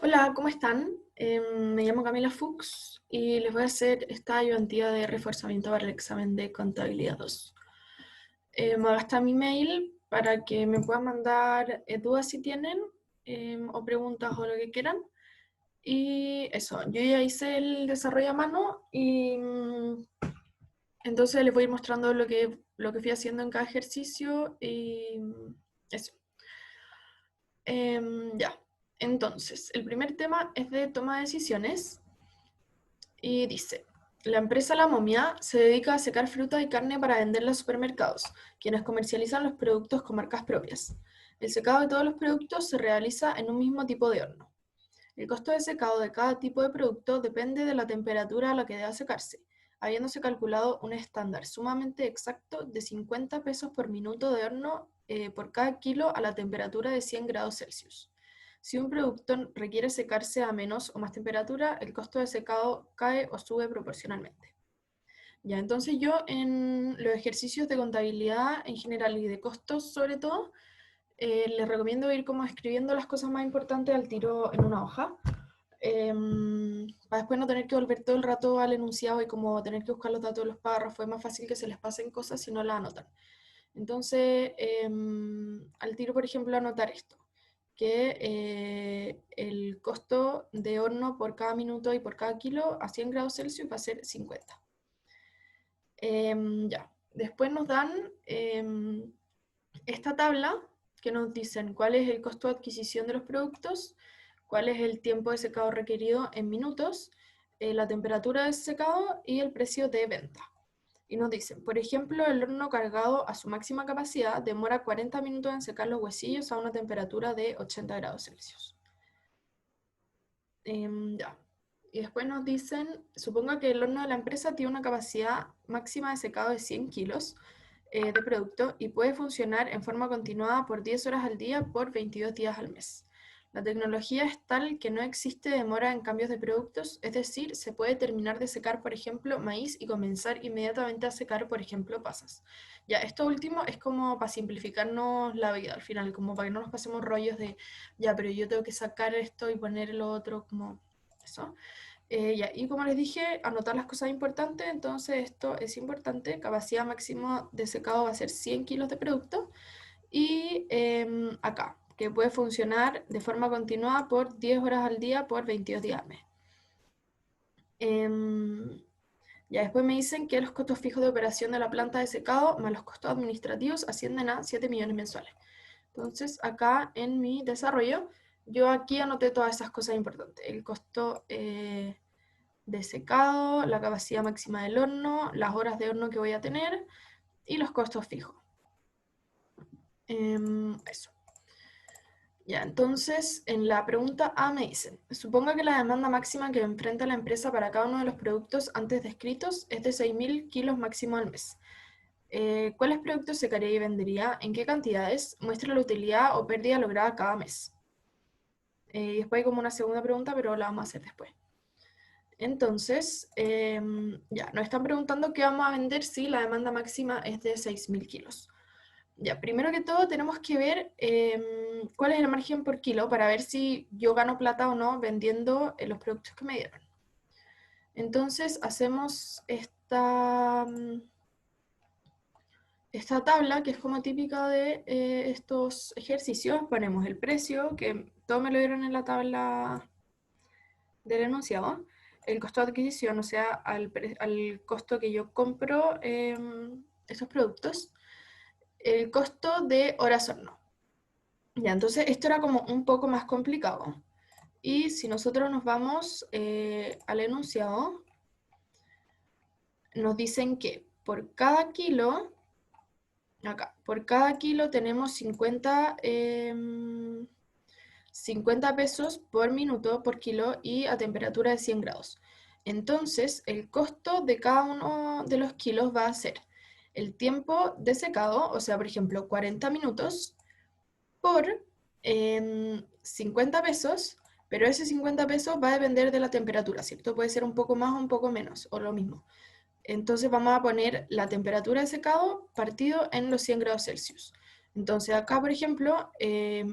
Hola, ¿cómo están? Me llamo Camila Fuchs y les voy a hacer esta ayudantía de reforzamiento para el examen de contabilidad 2. Acá está mi mail para que me puedan mandar dudas si tienen o preguntas o lo que quieran. Y eso, yo ya hice el desarrollo a mano y entonces les voy a ir mostrando lo que fui haciendo en cada ejercicio y eso. Ya, entonces, el primer tema es de toma de decisiones. Y dice, la empresa La Momia se dedica a secar fruta y carne para venderla a supermercados, quienes comercializan los productos con marcas propias. El secado de todos los productos se realiza en un mismo tipo de horno. El costo de secado de cada tipo de producto depende de la temperatura a la que deba secarse, habiéndose calculado un estándar sumamente exacto de 50 pesos por minuto de horno por cada kilo a la temperatura de 100 grados Celsius. Si un producto requiere secarse a menos o más temperatura, el costo de secado cae o sube proporcionalmente. Ya, entonces yo en los ejercicios de contabilidad en general y de costos sobre todo, les recomiendo ir como escribiendo las cosas más importantes al tiro en una hoja, para después no tener que volver todo el rato al enunciado y como tener que buscar los datos de los párrafos. Es más fácil que se les pasen cosas si no las anotan. Entonces, al tiro, por ejemplo, anotar esto, que el costo de horno por cada minuto y por cada kilo a 100 grados Celsius va a ser 50. Ya. Después nos dan esta tabla que nos dicen cuál es el costo de adquisición de los productos, cuál es el tiempo de secado requerido en minutos, la temperatura de secado y el precio de venta. Y nos dicen, por ejemplo, el horno cargado a su máxima capacidad demora 40 minutos en secar los huesillos a una temperatura de 80 grados Celsius. Ya. Y después nos dicen, suponga que el horno de la empresa tiene una capacidad máxima de secado de 100 kilos de producto y puede funcionar en forma continuada por 10 horas al día por 22 días al mes. La tecnología es tal que no existe demora en cambios de productos, es decir, se puede terminar de secar, por ejemplo, maíz y comenzar inmediatamente a secar, por ejemplo, pasas. Ya, esto último es como para simplificarnos la vida al final, como para que no nos pasemos rollos de, ya, pero yo tengo que sacar esto y poner lo otro, como eso. Ya, y como les dije, anotar las cosas importantes, entonces esto es importante, capacidad máxima de secado va a ser 100 kilos de producto, y acá, que puede funcionar de forma continuada por 10 horas al día por 22 días al mes. Ya después me dicen que los costos fijos de operación de la planta de secado más los costos administrativos ascienden a 7 millones mensuales. Entonces, acá en mi desarrollo, yo aquí anoté todas esas cosas importantes. El costo de secado, la capacidad máxima del horno, las horas de horno que voy a tener y los costos fijos. Eso. Ya, entonces en la pregunta A me dicen, suponga que la demanda máxima que enfrenta la empresa para cada uno de los productos antes descritos es de 6.000 kilos máximo al mes. ¿Cuáles productos secaría y vendería? ¿En qué cantidades? Muestra la utilidad o pérdida lograda cada mes. Y después hay como una segunda pregunta, pero la vamos a hacer después. Entonces, ya, nos están preguntando qué vamos a vender si la demanda máxima es de 6.000 kilos. Ya, primero que todo tenemos que ver cuál es el margen por kilo para ver si yo gano plata o no vendiendo los productos que me dieron. Entonces hacemos esta tabla que es como típica de estos ejercicios. Ponemos el precio, que todo me lo dieron en la tabla del enunciado, el costo de adquisición, o sea, al costo que yo compro estos productos, el costo de horas horno. Ya, entonces esto era como un poco más complicado. Y si nosotros nos vamos al enunciado, nos dicen que por cada kilo, acá, por cada kilo tenemos 50 pesos por minuto por kilo y a temperatura de 100 grados. Entonces, el costo de cada uno de los kilos va a ser el tiempo de secado, o sea, por ejemplo, 40 minutos por 50 pesos, pero ese 50 pesos va a depender de la temperatura, ¿cierto? Puede ser un poco más o un poco menos, o lo mismo. Entonces vamos a poner la temperatura de secado partido en los 100 grados Celsius. Entonces acá, por ejemplo,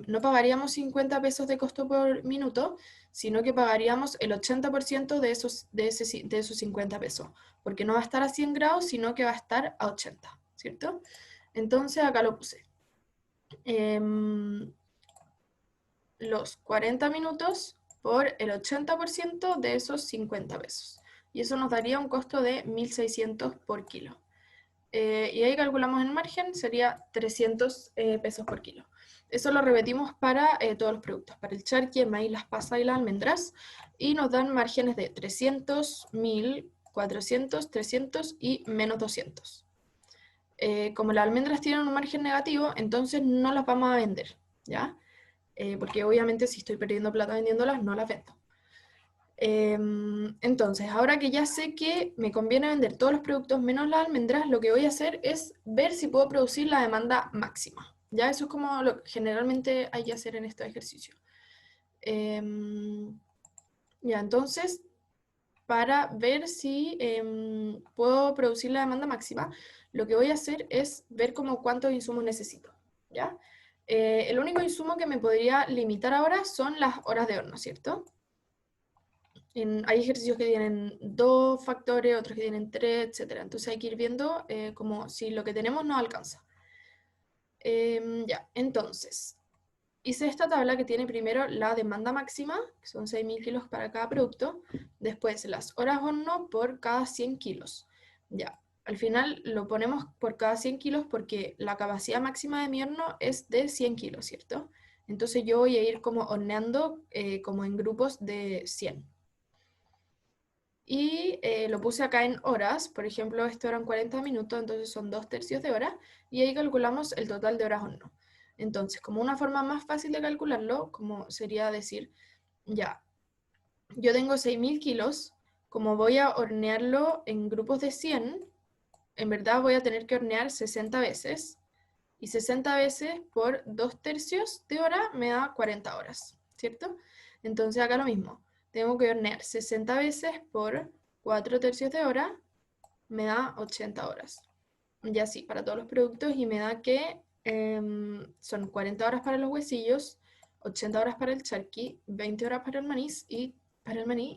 no pagaríamos 50 pesos de costo por minuto, sino que pagaríamos el 80% de esos 50 pesos, porque no va a estar a 100 grados, sino que va a estar a 80, ¿cierto? Entonces acá lo puse. Los 40 minutos por el 80% de esos 50 pesos. Y eso nos daría un costo de 1.600 por kilo. Y ahí calculamos el margen, sería 300 pesos por kilo. Eso lo repetimos para todos los productos, para el charqui, el maíz, las pasas y las almendras, y nos dan márgenes de 300, 1000, 400, 300 y menos 200. Como las almendras tienen un margen negativo, entonces no las vamos a vender, ¿ya? Porque obviamente si estoy perdiendo plata vendiéndolas, no las vendo. Entonces, ahora que ya sé que me conviene vender todos los productos menos las almendras, lo que voy a hacer es ver si puedo producir la demanda máxima. Ya eso es como lo que generalmente hay que hacer en estos ejercicios. Ya, entonces, para ver si puedo producir la demanda máxima, lo que voy a hacer es ver como cuántos insumos necesito. ¿Ya? El único insumo que me podría limitar ahora son las horas de horno, ¿cierto? Hay ejercicios que tienen 2 factores, otros que tienen 3, etc. Entonces hay que ir viendo como si lo que tenemos no alcanza. Ya, entonces, hice esta tabla que tiene primero la demanda máxima, que son 6.000 kilos para cada producto, después las horas horno por cada 100 kilos. Ya, al final lo ponemos por cada 100 kilos porque la capacidad máxima de mi horno es de 100 kilos, ¿cierto? Entonces yo voy a ir como horneando como en grupos de 100. Y lo puse acá en horas, por ejemplo, esto eran 40 minutos, entonces son 2/3 de hora, y ahí calculamos el total de horas horno. Entonces, como una forma más fácil de calcularlo, como sería decir, ya, yo tengo 6.000 kilos, como voy a hornearlo en grupos de 100, en verdad voy a tener que hornear 60 veces, y 60 veces por 2/3 de hora me da 40 horas, ¿cierto? Entonces acá lo mismo, tengo que hornear 60 veces por 4/3 de hora, me da 80 horas. Y así, para todos los productos, y me da que son 40 horas para los huesillos, 80 horas para el charqui, 20 horas para el maní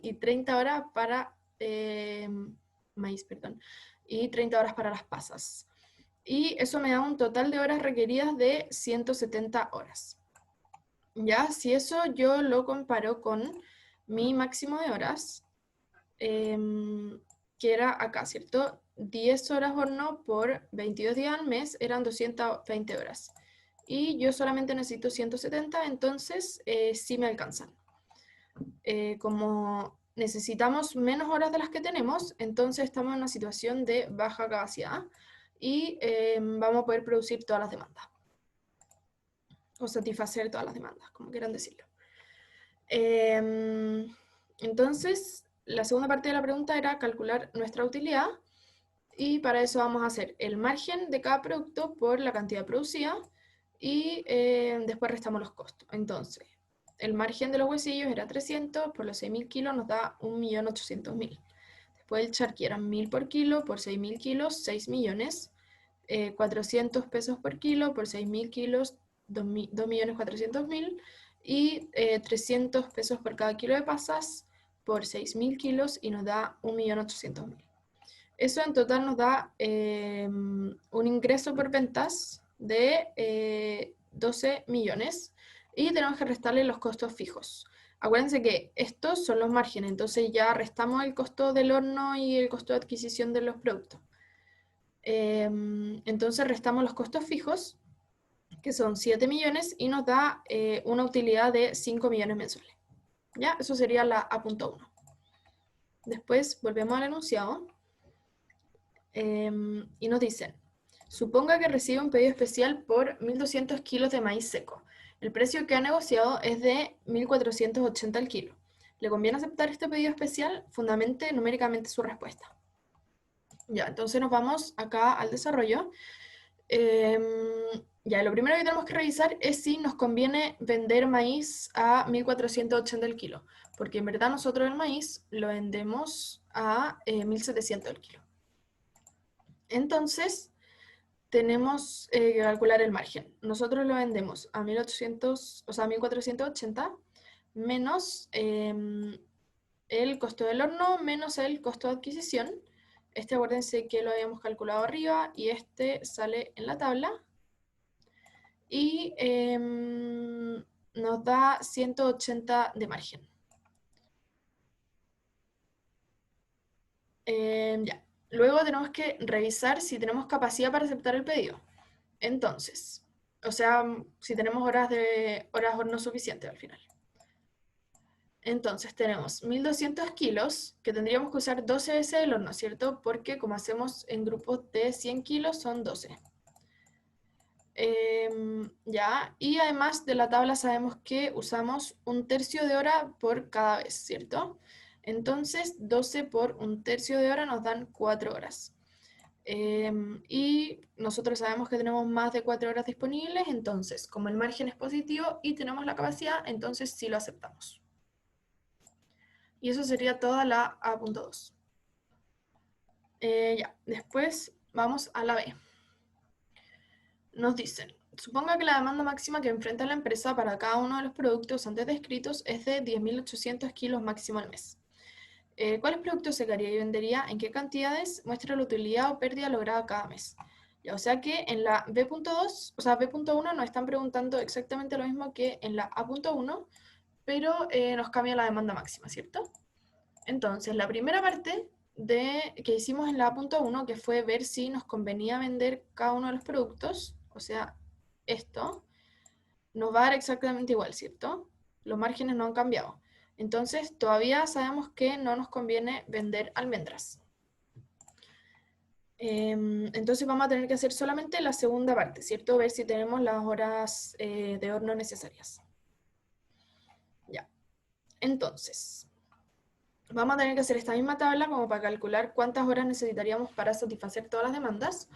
y 30 horas para maíz, perdón, y 30 horas para las pasas. Y eso me da un total de horas requeridas de 170 horas. Ya, si eso yo lo comparo con mi máximo de horas, que era acá, ¿cierto? 10 horas horno por 22 días al mes eran 220 horas. Y yo solamente necesito 170, entonces sí me alcanzan. Como necesitamos menos horas de las que tenemos, entonces estamos en una situación de baja capacidad y vamos a poder producir todas las demandas. O satisfacer todas las demandas, como quieran decirlo. Entonces, la segunda parte de la pregunta era calcular nuestra utilidad y para eso vamos a hacer el margen de cada producto por la cantidad producida y después restamos los costos. Entonces, el margen de los huesillos era 300, por los 6.000 kilos nos da 1.800.000. Después el charqui eran 1.000 por kilo, por 6.000 kilos, 6 millones. 400 pesos por kilo, por 6.000 kilos, 2.400.000. Y 300 pesos por cada kilo de pasas por 6.000 kilos y nos da 1.800.000. Eso en total nos da un ingreso por ventas de 12 millones y tenemos que restarle los costos fijos. Acuérdense que estos son los márgenes, entonces ya restamos el costo del horno y el costo de adquisición de los productos. Entonces restamos los costos fijos, que son 7 millones, y nos da una utilidad de 5 millones mensuales. ¿Ya? Eso sería la A.1. Después volvemos al enunciado y nos dicen, suponga que recibe un pedido especial por 1.200 kilos de maíz seco. El precio que ha negociado es de 1.480 al kilo. ¿Le conviene aceptar este pedido especial? Fundamente numéricamente su respuesta. Ya, entonces nos vamos acá al desarrollo. Ya, lo primero que tenemos que revisar es si nos conviene vender maíz a 1.480 el kilo, porque en verdad nosotros el maíz lo vendemos a 1.700 el kilo. Entonces, tenemos que calcular el margen. Nosotros lo vendemos a 1800, o sea, 1480, menos el costo del horno, menos el costo de adquisición. Este, acuérdense que lo habíamos calculado arriba y este sale en la tabla. Y nos da 180 de margen. Ya. Luego tenemos que revisar si tenemos capacidad para aceptar el pedido. Entonces, o sea, si tenemos horas horno suficientes al final. Entonces tenemos 1200 kilos, que tendríamos que usar 12 veces el horno, ¿cierto? Porque como hacemos en grupos de 100 kilos, son 12. Ya, y además de la tabla sabemos que usamos 1/3 de hora por cada vez, ¿cierto? Entonces, 12 por 1/3 de hora nos dan 4 horas. Y nosotros sabemos que tenemos más de 4 horas disponibles, entonces, como el margen es positivo y tenemos la capacidad, entonces sí lo aceptamos. Y eso sería toda la A.2. Ya, después vamos a la B. Nos dicen, suponga que la demanda máxima que enfrenta la empresa para cada uno de los productos antes descritos es de 10.800 kilos máximo al mes. ¿Cuáles productos secaría y vendería? ¿En qué cantidades? Muestra la utilidad o pérdida lograda cada mes. Ya, o sea que en la B.2, o sea, B.1 nos están preguntando exactamente lo mismo que en la A.1, pero nos cambia la demanda máxima, ¿cierto? Entonces, la primera parte que hicimos en la A.1, que fue ver si nos convenía vender cada uno de los productos, o sea, esto, nos va a dar exactamente igual, ¿cierto? Los márgenes no han cambiado. Entonces, todavía sabemos que no nos conviene vender almendras. Entonces vamos a tener que hacer solamente la segunda parte, ¿cierto? Ver si tenemos las horas de horno necesarias. Ya. Entonces, vamos a tener que hacer esta misma tabla como para calcular cuántas horas necesitaríamos para satisfacer todas las demandas.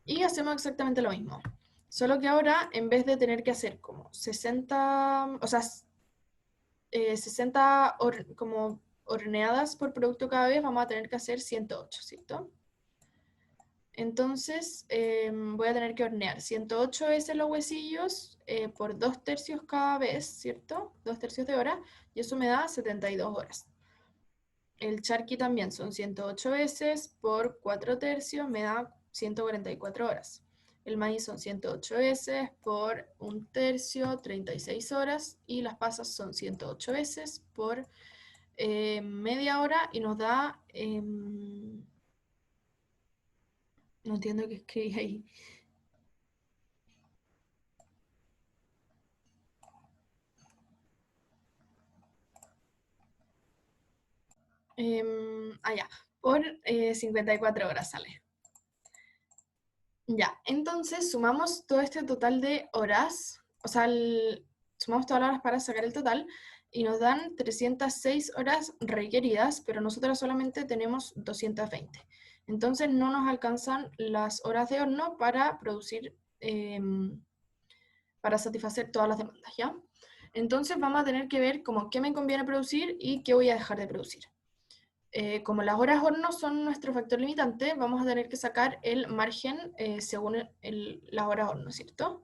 Y hacemos exactamente lo mismo. Solo que ahora, en vez de tener que hacer como 60, o sea, 60 como horneadas por producto cada vez, vamos a tener que hacer 108, ¿cierto? Entonces, voy a tener que hornear 108 veces los huesillos por 2/3 cada vez, ¿cierto? 2/3 de hora, y eso me da 72 horas. El charqui también son 108 veces por 4/3, me da 144 horas. El maíz son 108 veces por 1/3, 36 horas. Y las pasas son 108 veces por media hora y nos da... no entiendo qué escribí ahí. Ya, por 54 horas sale. Ya, entonces sumamos todo este total de horas, o sea, sumamos todas las horas para sacar el total y nos dan 306 horas requeridas, pero nosotros solamente tenemos 220. Entonces no nos alcanzan las horas de horno para producir, para satisfacer todas las demandas, ¿ya? Entonces vamos a tener que ver como qué me conviene producir y qué voy a dejar de producir. Como las horas horno son nuestro factor limitante, vamos a tener que sacar el margen según las horas horno, ¿cierto?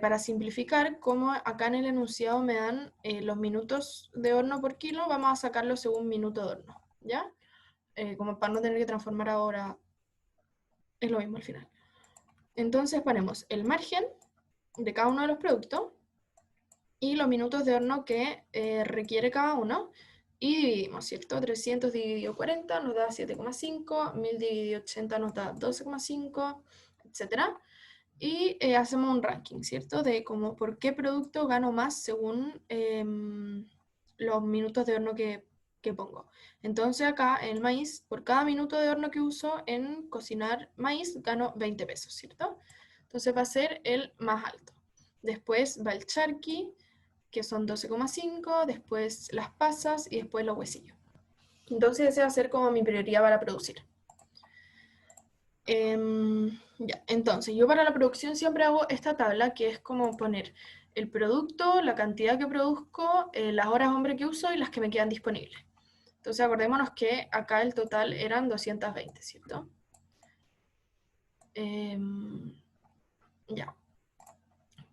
Para simplificar, como acá en el enunciado me dan los minutos de horno por kilo, vamos a sacarlo según minuto de horno, ¿ya? Como para no tener que transformar ahora, es lo mismo al final. Entonces ponemos el margen de cada uno de los productos y los minutos de horno que requiere cada uno, y dividimos, ¿cierto? 300 dividido 40 nos da 7,5, 1000 dividido 80 nos da 12,5, etc. Y hacemos un ranking, ¿cierto? De como por qué producto gano más según los minutos de horno que pongo. Entonces acá en el maíz, por cada minuto de horno que uso en cocinar maíz, gano 20 pesos, ¿cierto? Entonces va a ser el más alto. Después va el charqui, que son 12,5, después las pasas y después los huesillos. Entonces ese va a ser como mi prioridad para producir. Ya, entonces yo para la producción siempre hago esta tabla que es como poner el producto, la cantidad que produzco, las horas hombre que uso y las que me quedan disponibles. Entonces acordémonos que acá el total eran 220, ¿cierto? Ya.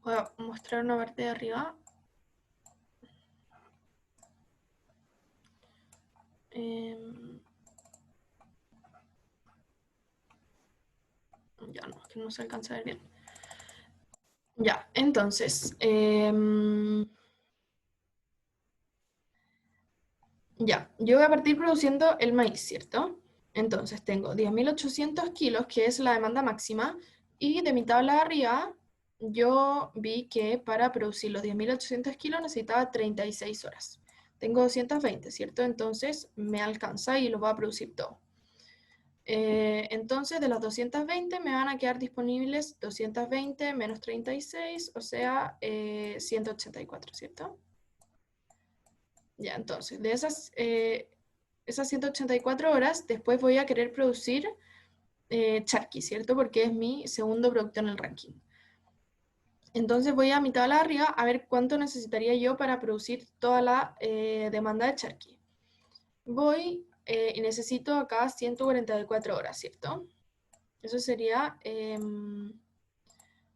Voy a mostrar una parte de arriba. Ya no, es que no se alcanza a ver bien. Ya, entonces, ya, yo voy a partir produciendo el maíz, ¿cierto? Entonces tengo 10.800 kilos, que es la demanda máxima, y de mi tabla de arriba yo vi que para producir los 10.800 kilos necesitaba 36 horas. Tengo 220, ¿cierto? Entonces me alcanza y lo voy a producir todo. Entonces de las 220 me van a quedar disponibles 220 menos 36, o sea, 184, ¿cierto? Ya, entonces, de esas 184 horas, después voy a querer producir charqui, ¿cierto? Porque es mi segundo producto en el ranking. Entonces voy a mi tabla de arriba a ver cuánto necesitaría yo para producir toda la demanda de charqui. Voy y necesito acá 144 horas, ¿cierto? Eso sería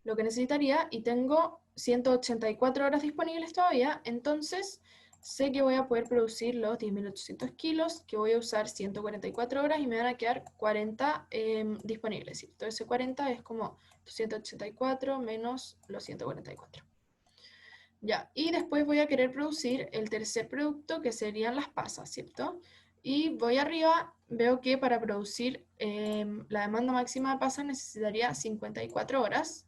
lo que necesitaría y tengo 184 horas disponibles todavía, entonces sé que voy a poder producir los 10.800 kilos, que voy a usar 144 horas y me van a quedar 40 disponibles. Entonces ese 40 es como 184 menos los 144. Ya, y después voy a querer producir el tercer producto, que serían las pasas, ¿cierto? Y voy arriba, veo que para producir la demanda máxima de pasas necesitaría 54 horas,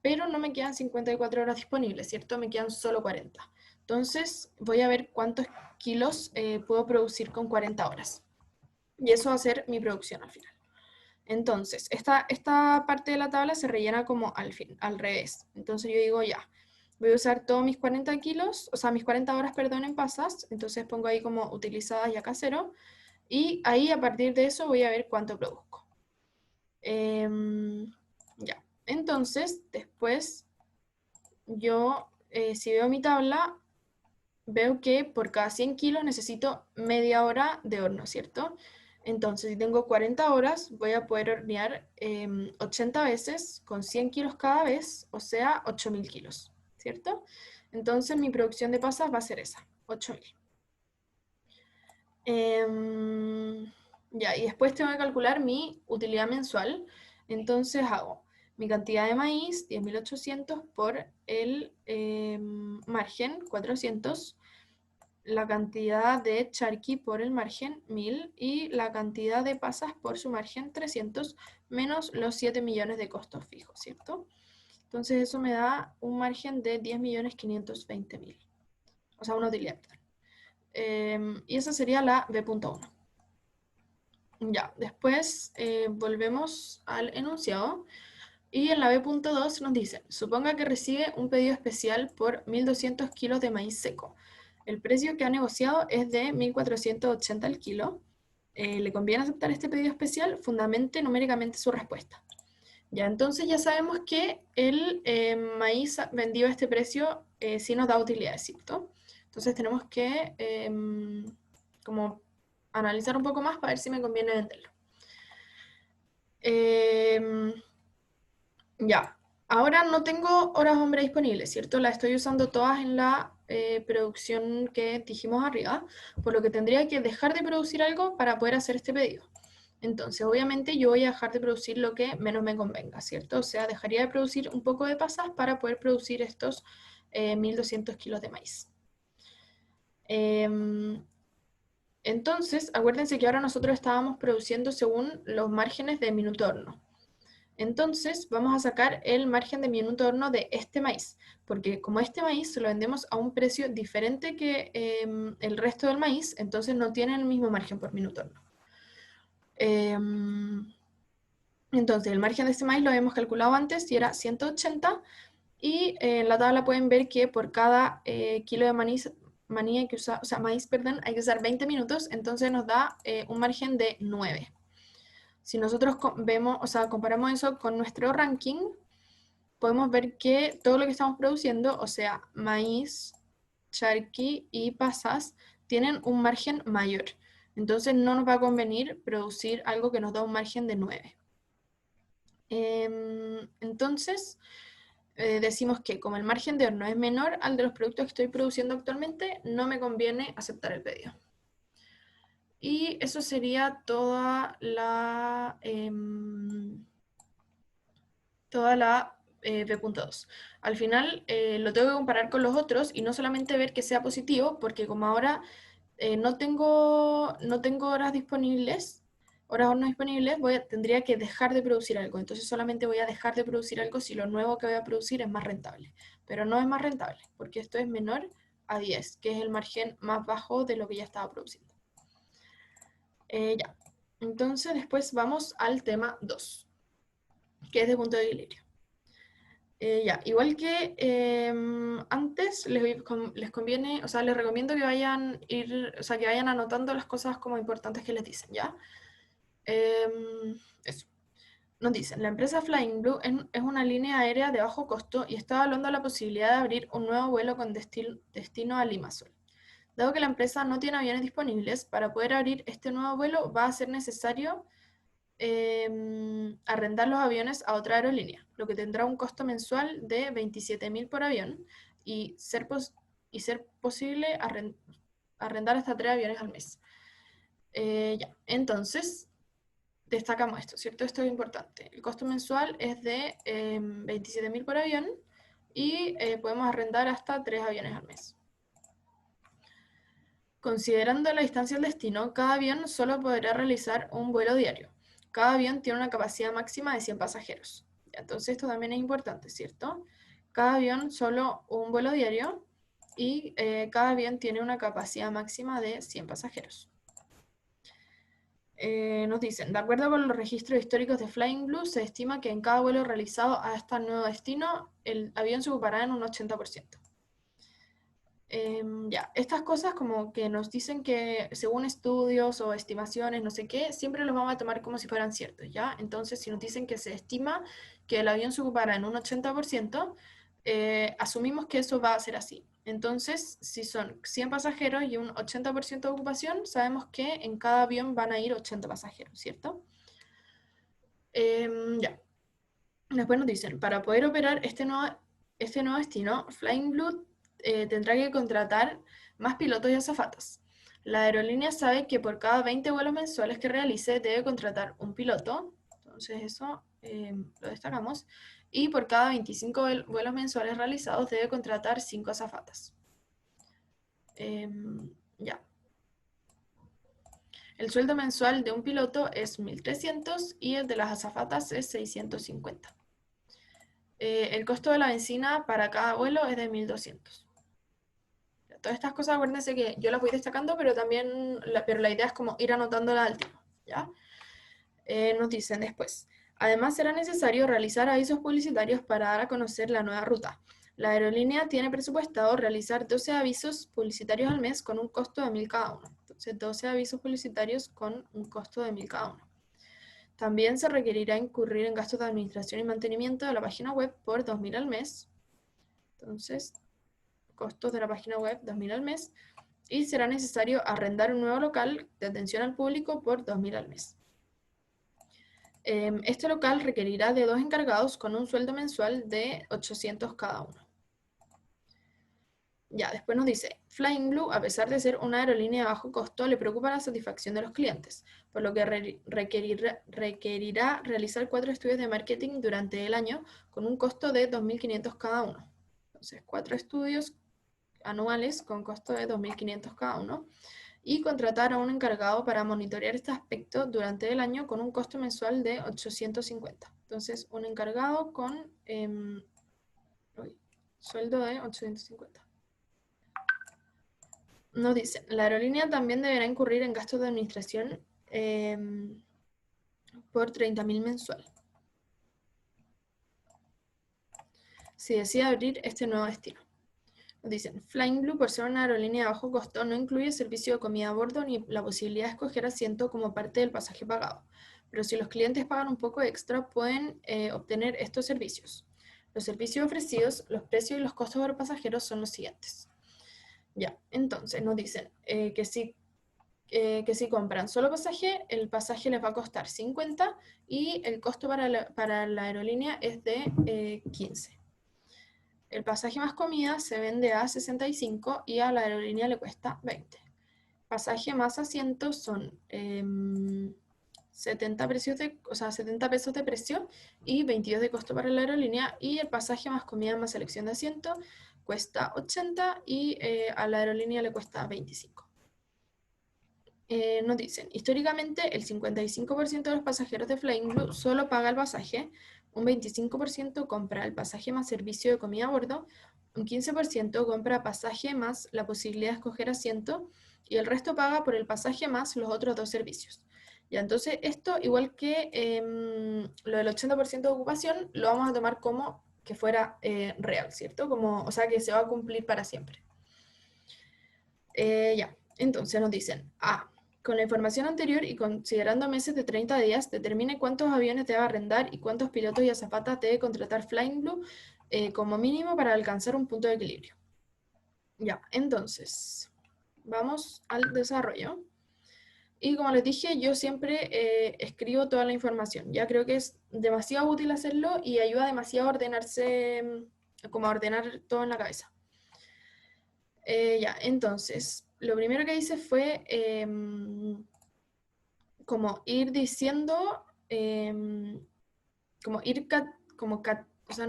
pero no me quedan 54 horas disponibles, ¿cierto? Me quedan solo 40. Entonces voy a ver cuántos kilos puedo producir con 40 horas. Y eso va a ser mi producción al final. Entonces, esta parte de la tabla se rellena como al revés. Entonces yo digo ya, voy a usar todos mis 40 kilos, o sea, mis 40 horas, perdón, en pasas. Entonces pongo ahí como utilizadas y acá cero. Y ahí a partir de eso voy a ver cuánto produzco. Ya. Entonces, después yo, si veo mi tabla, veo que por cada 100 kilos necesito media hora de horno, ¿cierto? Entonces, si tengo 40 horas, voy a poder hornear 80 veces con 100 kilos cada vez, o sea, 8.000 kilos, ¿cierto? Entonces, mi producción de pasas va a ser esa, 8.000. Ya, y después tengo que calcular mi utilidad mensual. Entonces hago mi cantidad de maíz, 10.800 por el margen, 400, la cantidad de charqui por el margen, 1.000, y la cantidad de pasas por su margen, 300, menos los 7 millones de costos fijos, ¿cierto? Entonces eso me da un margen de 10.520.000, o sea, una utilidad, perdón. Y esa sería la B.1. Ya, después volvemos al enunciado y en la B.2 nos dice, suponga que recibe un pedido especial por 1.200 kilos de maíz seco. El precio que ha negociado es de 1.480 al kilo. ¿Le conviene aceptar este pedido especial? Fundamente numéricamente su respuesta. Ya, entonces ya sabemos que el maíz vendido a este precio sí nos da utilidades, ¿cierto? Entonces tenemos que como analizar un poco más para ver si me conviene venderlo. Ya, ahora no tengo horas hombre disponibles, ¿cierto? Las estoy usando todas en la producción que dijimos arriba, por lo que tendría que dejar de producir algo para poder hacer este pedido. Entonces, obviamente yo voy a dejar de producir lo que menos me convenga, ¿cierto? O sea, dejaría de producir un poco de pasas para poder producir estos 1.200 kilos de maíz. Entonces, acuérdense que ahora nosotros estábamos produciendo según los márgenes de minuto horno. Entonces vamos a sacar el margen de minuto horno de este maíz, porque como este maíz se lo vendemos a un precio diferente que el resto del maíz, entonces no tiene el mismo margen por minuto horno. Entonces el margen de este maíz lo habíamos calculado antes y era 180, y en la tabla pueden ver que por cada kilo de maíz hay que usar, o sea, maíz, perdón, hay que usar 20 minutos, entonces nos da un margen de 9. Si nosotros vemos, o sea, comparamos eso con nuestro ranking, podemos ver que todo lo que estamos produciendo, o sea, maíz, charqui y pasas, tienen un margen mayor. Entonces no nos va a convenir producir algo que nos da un margen de 9. Entonces, decimos que como el margen de horno es menor al de los productos que estoy produciendo actualmente, no me conviene aceptar el pedido. Y eso sería toda la B.2. Al final lo tengo que comparar con los otros y no solamente ver que sea positivo, porque como ahora no tengo horas horno disponibles, tendría que dejar de producir algo. Entonces solamente voy a dejar de producir algo si lo nuevo que voy a producir es más rentable. Pero no es más rentable, porque esto es menor a 10, que es el margen más bajo de lo que ya estaba produciendo. Ya. Entonces después vamos al tema 2, que es de punto de equilibrio. Ya, igual que antes, les conviene, o sea, les recomiendo que que vayan anotando las cosas como importantes que les dicen, ¿ya? Eso. Nos dicen, la empresa Flying Blue es una línea aérea de bajo costo y está evaluando la posibilidad de abrir un nuevo vuelo con destino a Limassol. Dado que la empresa no tiene aviones disponibles, para poder abrir este nuevo vuelo va a ser necesario arrendar los aviones a otra aerolínea, lo que tendrá un costo mensual de 27.000 por avión y ser posible arrendar hasta 3 aviones al mes. Ya, entonces, destacamos esto, ¿cierto? Esto es importante. El costo mensual es de 27.000 por avión y podemos arrendar hasta 3 aviones al mes. Considerando la distancia al destino, cada avión solo podrá realizar un vuelo diario. Cada avión tiene una capacidad máxima de 100 pasajeros. Entonces esto también es importante, ¿cierto? Cada avión solo un vuelo diario y cada avión tiene una capacidad máxima de 100 pasajeros. Nos dicen, de acuerdo con los registros históricos de Flying Blue, se estima que en cada vuelo realizado a este nuevo destino, el avión se ocupará en un 80%. Ya, estas cosas como que nos dicen que según estudios o estimaciones, no sé qué, siempre los vamos a tomar como si fueran ciertos, ¿ya? Entonces, si nos dicen que se estima que el avión se ocupará en un 80%, asumimos que eso va a ser así. Entonces, si son 100 pasajeros y un 80% de ocupación, sabemos que en cada avión van a ir 80 pasajeros, ¿cierto? Ya. Después nos dicen, para poder operar este nuevo destino, Flying Blue tendrá que contratar más pilotos y azafatas. La aerolínea sabe que por cada 20 vuelos mensuales que realice debe contratar un piloto, entonces eso lo destacamos, y por cada 25 vuelos mensuales realizados debe contratar 5 azafatas. Ya. El sueldo mensual de un piloto es 1.300 y el de las azafatas es 650. El costo de la benzina para cada vuelo es de 1.200. Todas estas cosas, acuérdense que yo las voy destacando, pero también pero la idea es como ir anotándolas al tiro, ¿ya? Nos dicen después, además será necesario realizar avisos publicitarios para dar a conocer la nueva ruta. La aerolínea tiene presupuestado realizar 12 avisos publicitarios al mes con un costo de 1.000 cada uno. Entonces, 12 avisos publicitarios con un costo de 1.000 cada uno. También se requerirá incurrir en gastos de administración y mantenimiento de la página web por 2.000 al mes. Entonces, costos de la página web 2.000 al mes. Y será necesario arrendar un nuevo local de atención al público por 2.000 al mes. Este local requerirá de 2 encargados con un sueldo mensual de 800 cada uno. Ya, después nos dice, Flying Blue, a pesar de ser una aerolínea de bajo costo, le preocupa la satisfacción de los clientes, por lo que requerirá realizar 4 estudios de marketing durante el año con un costo de 2.500 cada uno. Entonces, 4 estudios anuales con costo de 2.500 cada uno. Y contratar a un encargado para monitorear este aspecto durante el año con un costo mensual de 850. Entonces, un encargado con sueldo de 850. Nos dicen, la aerolínea también deberá incurrir en gastos de administración por 30.000 mensual. Si decide abrir este nuevo destino. Nos dicen, Flying Blue, por ser una aerolínea de bajo costo, no incluye servicio de comida a bordo ni la posibilidad de escoger asiento como parte del pasaje pagado. Pero si los clientes pagan un poco extra, pueden obtener estos servicios. Los servicios ofrecidos, los precios y los costos por pasajeros son los siguientes. Ya, entonces nos dicen que si que si compran solo pasaje, el pasaje les va a costar 50 y el costo para la aerolínea es de 15. El pasaje más comida se vende a 65 y a la aerolínea le cuesta 20. Pasaje más asientos son 70 70 pesos de precio y 22 de costo para la aerolínea, y el pasaje más comida más selección de asiento cuesta 80 y a la aerolínea le cuesta 25. Nos dicen, históricamente el 55% de los pasajeros de Flying Blue solo paga el pasaje, un 25% compra el pasaje más servicio de comida a bordo, un 15% compra pasaje más la posibilidad de escoger asiento y el resto paga por el pasaje más los otros dos servicios. Ya, entonces esto, igual que lo del 80% de ocupación, lo vamos a tomar como que fuera real, ¿cierto? Como, o sea, que se va a cumplir para siempre. Ya, entonces nos dicen, con la información anterior y considerando meses de 30 días, determine cuántos aviones debe arrendar y cuántos pilotos y azafatas debe contratar Flying Blue como mínimo para alcanzar un punto de equilibrio. Ya, entonces, vamos al desarrollo. Y como les dije, yo siempre escribo toda la información. Ya creo que es demasiado útil hacerlo y ayuda demasiado a ordenarse, como a ordenar todo en la cabeza. Ya, entonces, lo primero que hice fue como ir diciendo, como ir, o sea,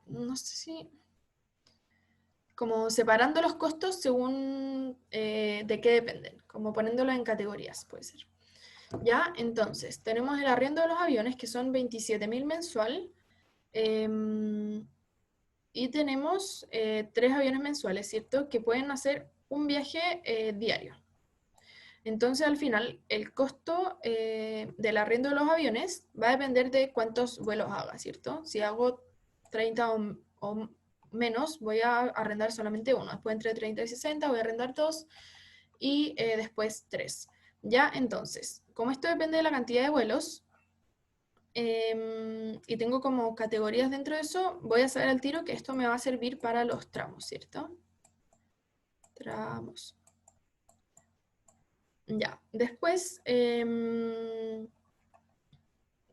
no sé si, como separando los costos según de qué dependen, como poniéndolo en categorías, puede ser. Ya, entonces, tenemos el arriendo de los aviones, que son 27.000 mensual, y tenemos 3 aviones mensuales, ¿cierto? Que pueden hacer un viaje diario. Entonces, al final, el costo del arriendo de los aviones va a depender de cuántos vuelos haga, ¿cierto? Si hago 30 o menos, voy a arrendar solamente uno. Después, entre 30 y 60, voy a arrendar 2 y después 3. Ya, entonces, como esto depende de la cantidad de vuelos y tengo como categorías dentro de eso, voy a saber al tiro que esto me va a servir para los tramos, ¿cierto? Tramos. Ya, después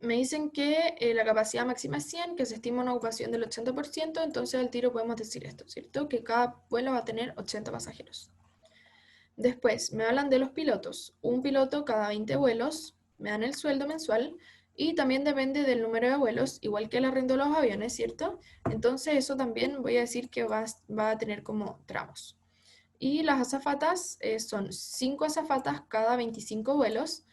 me dicen que la capacidad máxima es 100, que se estima una ocupación del 80%, entonces al tiro podemos decir esto, ¿cierto? Que cada vuelo va a tener 80 pasajeros. Después me hablan de los pilotos. Un piloto cada 20 vuelos, me dan el sueldo mensual y también depende del número de vuelos, igual que el arriendo de los aviones, ¿cierto? Entonces eso también voy a decir que va a tener como tramos. Y las azafatas son 5 azafatas cada 25 vuelos,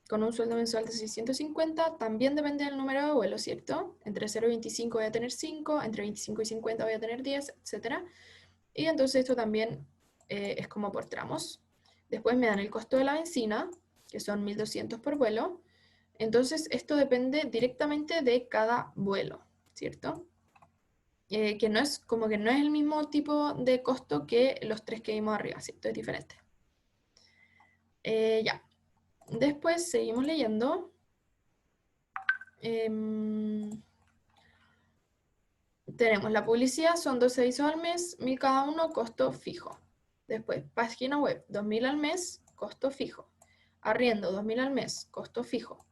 con un sueldo mensual de 650, también depende del número de vuelos, ¿cierto? Entre 0 y 25 voy a tener 5, entre 25 y 50 voy a tener 10, etc. Y entonces esto también es como por tramos. Después me dan el costo de la benzina, que son 1.200 por vuelo. Entonces esto depende directamente de cada vuelo, ¿cierto? Que no es como que no es el mismo tipo de costo que los 3 que vimos arriba, ¿cierto? Es diferente. Ya. Después seguimos leyendo. Tenemos la publicidad, son 12 avisos al mes, 1.000 cada uno, costo fijo. Después, página web, 2.000 al mes, costo fijo. Arriendo, 2.000 al mes, costo fijo.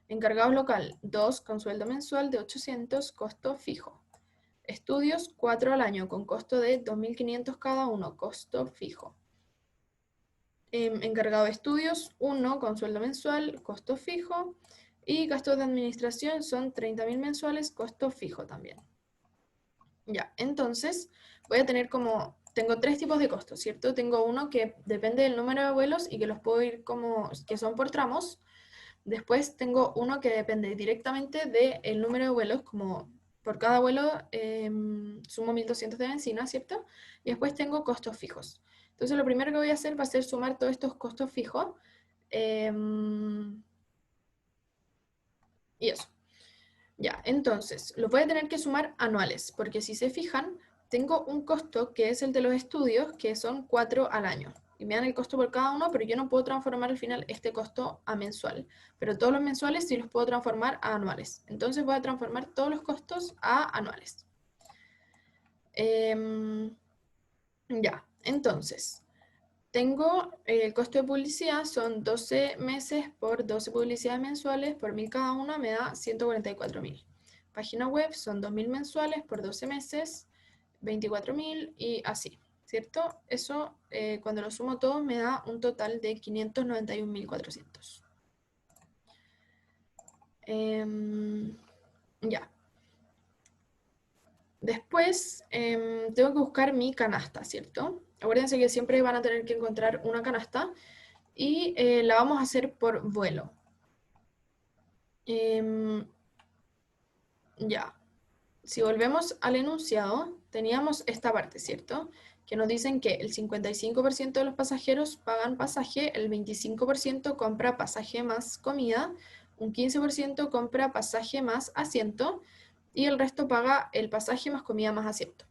Encargados local, 2 con sueldo mensual de 800, costo fijo. Estudios, 4 al año con costo de 2.500 cada uno, costo fijo. Encargado de estudios, 1 con sueldo mensual, costo fijo. Y gastos de administración son 30.000 mensuales, costo fijo también. Ya, entonces voy a tener como, tengo 3 tipos de costos, ¿cierto? Tengo uno que depende del número de vuelos y que los puedo ir como, que son por tramos. Después tengo uno que depende directamente del número de vuelos, como por cada vuelo sumo 1.200 de benzina, ¿cierto? Y después tengo costos fijos. Entonces lo primero que voy a hacer va a ser sumar todos estos costos fijos. Y eso. Ya, entonces, los voy a tener que sumar anuales, porque si se fijan, tengo un costo que es el de los estudios, que son 4 al año. Y me dan el costo por cada uno, pero yo no puedo transformar al final este costo a mensual. Pero todos los mensuales sí los puedo transformar a anuales. Entonces voy a transformar todos los costos a anuales. Ya, entonces, tengo el costo de publicidad, son 12 meses por 12 publicidades mensuales, por 1000 cada una me da 144.000. Página web son 2000 mensuales por 12 meses, 24.000 y así, ¿cierto? Eso, cuando lo sumo todo, me da un total de 591.400. Ya. Después tengo que buscar mi canasta, ¿cierto? Acuérdense que siempre van a tener que encontrar una canasta y la vamos a hacer por vuelo. Ya. Si volvemos al enunciado, teníamos esta parte, ¿cierto? Que nos dicen que el 55% de los pasajeros pagan pasaje, el 25% compra pasaje más comida, un 15% compra pasaje más asiento y el resto paga el pasaje más comida más asiento.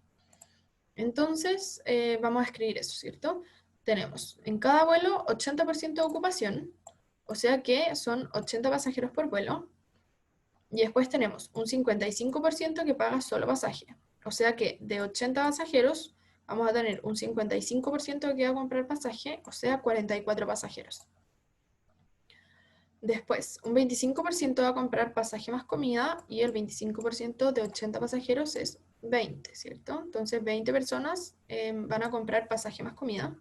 Entonces, vamos a escribir eso, ¿cierto? Tenemos en cada vuelo 80% de ocupación, o sea que son 80 pasajeros por vuelo. Y después tenemos un 55% que paga solo pasaje. O sea que de 80 pasajeros vamos a tener un 55% que va a comprar pasaje, o sea 44 pasajeros. Después, un 25% va a comprar pasaje más comida y el 25% de 80 pasajeros es 20, ¿cierto? Entonces 20 personas van a comprar pasaje más comida.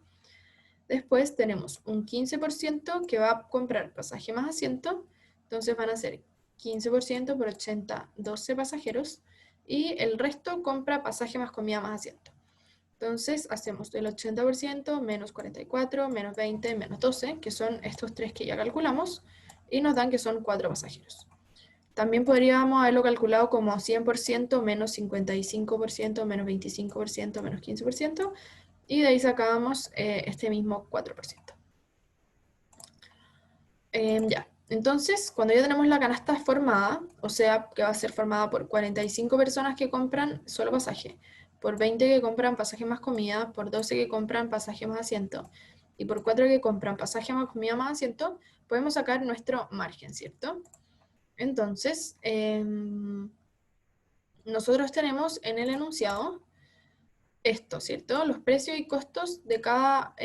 Después tenemos un 15% que va a comprar pasaje más asiento, entonces van a ser 15% por 80, 12 pasajeros, y el resto compra pasaje más comida más asiento. Entonces hacemos el 80% menos 44, menos 20, menos 12, que son estos tres que ya calculamos, y nos dan que son 4 pasajeros. También podríamos haberlo calculado como 100% menos 55%, menos 25%, menos 15%, y de ahí sacábamos este mismo 4%. Ya, entonces cuando ya tenemos la canasta formada, o sea que va a ser formada por 45 personas que compran solo pasaje, por 20 que compran pasaje más comida, por 12 que compran pasaje más asiento, y por 4 que compran pasaje más comida más asiento, podemos sacar nuestro margen, ¿cierto? Entonces, nosotros tenemos en el enunciado esto, ¿cierto? Los precios y costos de cada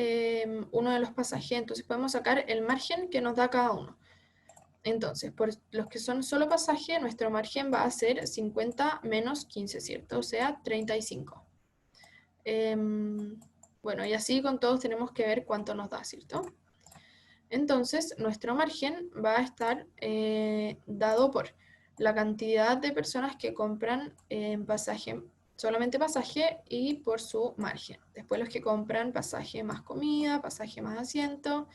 uno de los pasajes. Entonces podemos sacar el margen que nos da cada uno. Entonces, por los que son solo pasaje, nuestro margen va a ser 50 menos 15, ¿cierto? O sea, 35. Bueno, y así con todos tenemos que ver cuánto nos da, ¿cierto? Entonces, nuestro margen va a estar dado por la cantidad de personas que compran pasaje, solamente pasaje, y por su margen. Después los que compran pasaje más comida, pasaje más asiento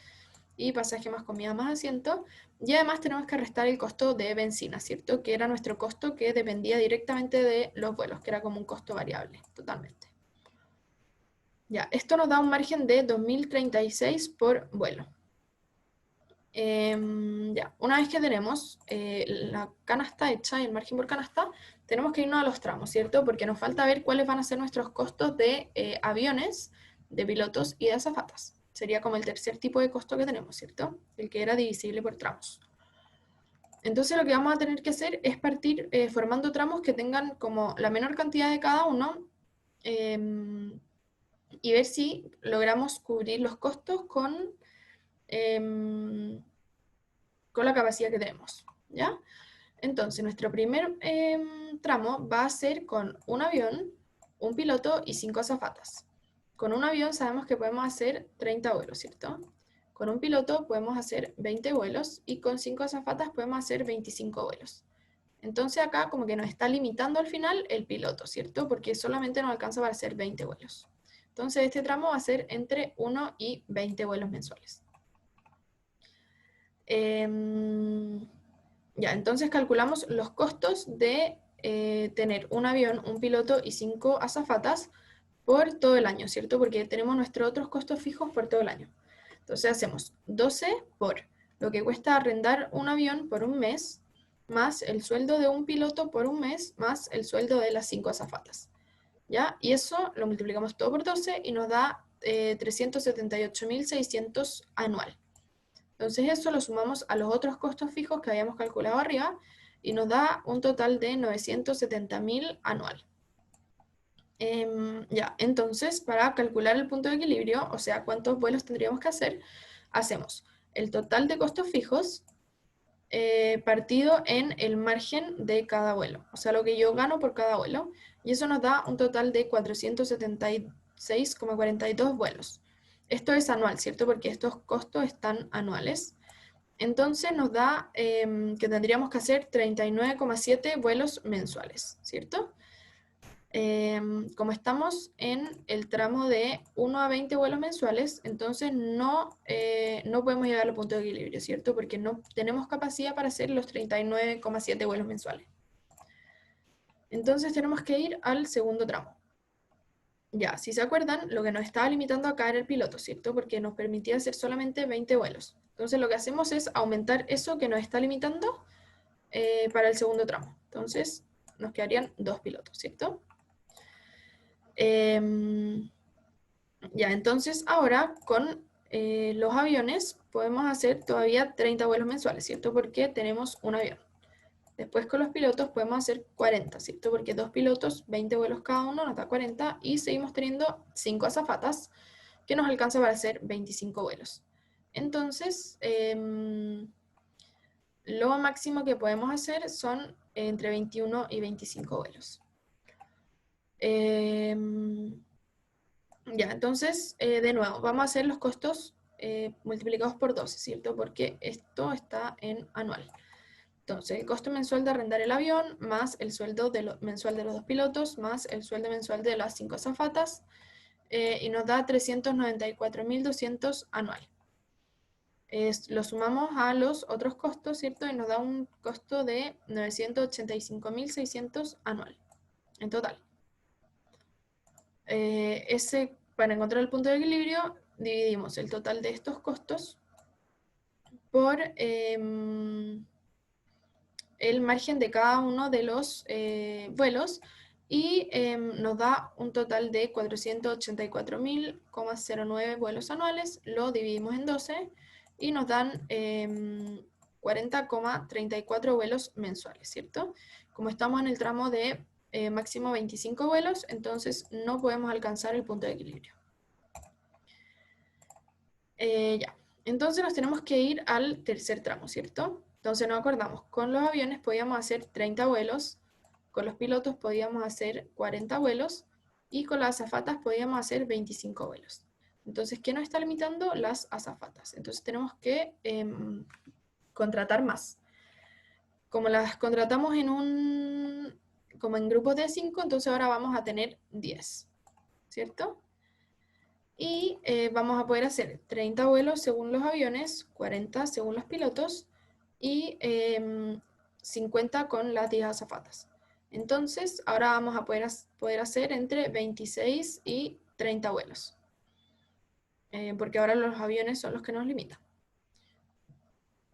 y pasaje más comida más asiento. Y además tenemos que restar el costo de benzina, ¿cierto? Que era nuestro costo que dependía directamente de los vuelos, que era como un costo variable, totalmente. Ya, esto nos da un margen de 2036 por vuelo. Ya, una vez que tenemos la canasta hecha y el margen por canasta, tenemos que irnos a los tramos, ¿cierto? Porque nos falta ver cuáles van a ser nuestros costos de aviones, de pilotos y de azafatas. Sería como el tercer tipo de costo que tenemos, ¿cierto? El que era divisible por tramos. Entonces lo que vamos a tener que hacer es partir formando tramos que tengan como la menor cantidad de cada uno y ver si logramos cubrir los costos con la capacidad que tenemos, ¿ya? Entonces, nuestro primer tramo va a ser con un avión, un piloto y 5 azafatas. Con un avión sabemos que podemos hacer 30 vuelos, ¿cierto? Con un piloto podemos hacer 20 vuelos y con 5 azafatas podemos hacer 25 vuelos. Entonces acá como que nos está limitando al final el piloto, ¿cierto? Porque solamente nos alcanza para hacer 20 vuelos. Entonces este tramo va a ser entre 1 y 20 vuelos mensuales. Ya, entonces calculamos los costos de tener un avión, un piloto y 5 azafatas por todo el año, ¿cierto? Porque tenemos nuestros otros costos fijos por todo el año. Entonces hacemos 12 por lo que cuesta arrendar un avión por un mes, más el sueldo de un piloto por un mes, más el sueldo de las 5 azafatas. ¿Ya? Y eso lo multiplicamos todo por 12 y nos da 378.600 anual. Entonces eso lo sumamos a los otros costos fijos que habíamos calculado arriba y nos da un total de 970.000 anual. Ya, entonces, para calcular el punto de equilibrio, o sea, cuántos vuelos tendríamos que hacer, hacemos el total de costos fijos partido en el margen de cada vuelo, o sea, lo que yo gano por cada vuelo, y eso nos da un total de 476,42 vuelos. Esto es anual, ¿cierto? Porque estos costos están anuales. Entonces nos da que tendríamos que hacer 39,7 vuelos mensuales, ¿cierto? Como estamos en el tramo de 1 a 20 vuelos mensuales, entonces no podemos llegar al punto de equilibrio, ¿cierto? Porque no tenemos capacidad para hacer los 39,7 vuelos mensuales. Entonces tenemos que ir al segundo tramo. Ya, si se acuerdan, lo que nos estaba limitando acá era el piloto, ¿cierto? Porque nos permitía hacer solamente 20 vuelos. Entonces lo que hacemos es aumentar eso que nos está limitando para el segundo tramo. Entonces nos quedarían 2 pilotos, ¿cierto? Ya, entonces ahora con los aviones podemos hacer todavía 30 vuelos mensuales, ¿cierto? Porque tenemos un avión. Después con los pilotos podemos hacer 40, ¿cierto? Porque 2 pilotos, 20 vuelos cada uno, nos da 40 y seguimos teniendo 5 azafatas que nos alcanza para hacer 25 vuelos. Entonces, lo máximo que podemos hacer son entre 21 y 25 vuelos. Ya, entonces, de nuevo, vamos a hacer los costos multiplicados por 12, ¿cierto? Porque esto está en anual. Entonces, el costo mensual de arrendar el avión, más el sueldo mensual de los 2 pilotos, más el sueldo mensual de las 5 azafatas, y nos da 394.200 anual. Lo sumamos a los otros costos, ¿cierto? Y nos da un costo de 985.600 anual, en total. Para encontrar el punto de equilibrio, dividimos el total de estos costos por el margen de cada uno de los vuelos y nos da un total de 484.009 vuelos anuales, lo dividimos en 12 y nos dan 40,34 vuelos mensuales, ¿cierto? Como estamos en el tramo de máximo 25 vuelos, entonces no podemos alcanzar el punto de equilibrio. Ya, entonces nos tenemos que ir al tercer tramo, ¿cierto? Entonces nos acordamos, con los aviones podíamos hacer 30 vuelos, con los pilotos podíamos hacer 40 vuelos y con las azafatas podíamos hacer 25 vuelos. Entonces, ¿qué nos está limitando? Las azafatas. Entonces tenemos que contratar más. Como las contratamos como en grupos de 5, entonces ahora vamos a tener 10, ¿cierto? Y vamos a poder hacer 30 vuelos según los aviones, 40 según los pilotos y 50 con las 10 azafatas. Entonces, ahora vamos a poder hacer entre 26 y 30 vuelos, porque ahora los aviones son los que nos limitan.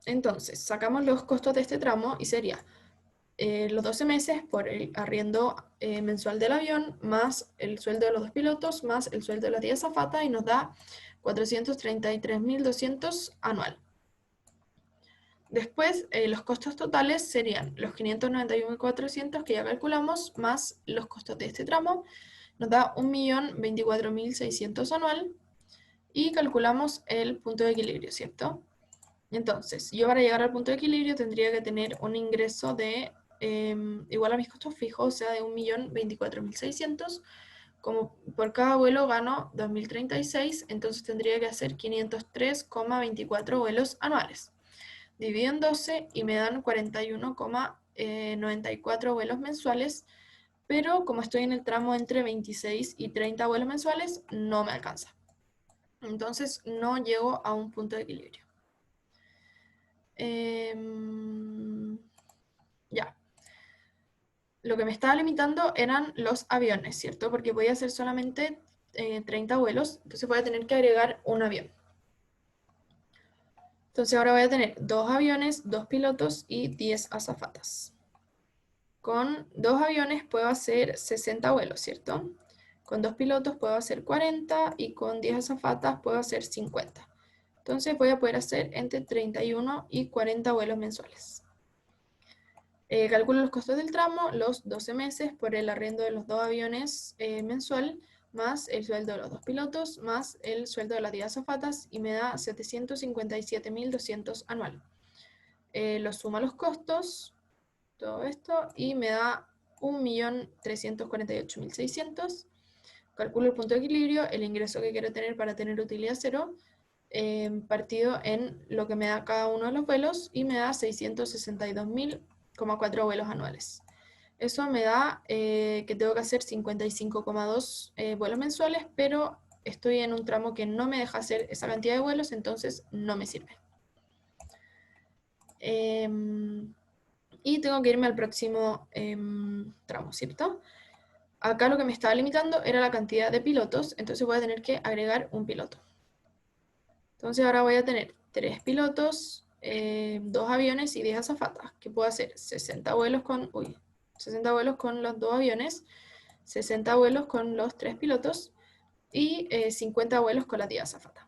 Entonces, sacamos los costos de este tramo y sería los 12 meses por el arriendo mensual del avión, más el sueldo de los 2 pilotos, más el sueldo de las 10 azafatas, y nos da 433.200 anual. Después, los costos totales serían los 591.400 que ya calculamos, más los costos de este tramo, nos da 1.024.600 anual, y calculamos el punto de equilibrio, ¿cierto? Entonces, yo para llegar al punto de equilibrio tendría que tener un ingreso de igual a mis costos fijos, o sea, de 1.024.600. Como por cada vuelo gano 2.036, entonces tendría que hacer 503,24 vuelos anuales. Divido en 12 y me dan 41,94 vuelos mensuales, pero como estoy en el tramo entre 26 y 30 vuelos mensuales, no me alcanza. Entonces no llego a un punto de equilibrio. Ya. Lo que me estaba limitando eran los aviones, ¿cierto? Porque podía hacer solamente 30 vuelos, entonces voy a tener que agregar un avión. Entonces ahora voy a tener 2 aviones, 2 pilotos y 10 azafatas. Con 2 aviones puedo hacer 60 vuelos, ¿cierto? Con 2 pilotos puedo hacer 40 y con 10 azafatas puedo hacer 50. Entonces voy a poder hacer entre 31 y 40 vuelos mensuales. Calculo los costos del tramo, los 12 meses por el arriendo de los 2 aviones mensual, más el sueldo de los 2 pilotos, más el sueldo de las 10 azafatas, y me da 757.200 anual. Lo sumo a los costos, todo esto, y me da 1.348.600. Calculo el punto de equilibrio, el ingreso que quiero tener para tener utilidad cero, partido en lo que me da cada uno de los vuelos, y me da 662.000,4 vuelos anuales. Eso me da que tengo que hacer 55,2 vuelos mensuales, pero estoy en un tramo que no me deja hacer esa cantidad de vuelos, entonces no me sirve. Y tengo que irme al próximo tramo, ¿cierto? Acá lo que me estaba limitando era la cantidad de pilotos, entonces voy a tener que agregar un piloto. Entonces ahora voy a tener 3 pilotos, 2 aviones y 10 azafatas, que puedo hacer 60 vuelos con, 60 vuelos con los 2 aviones, 60 vuelos con los 3 pilotos y 50 vuelos con las 10 azafatas.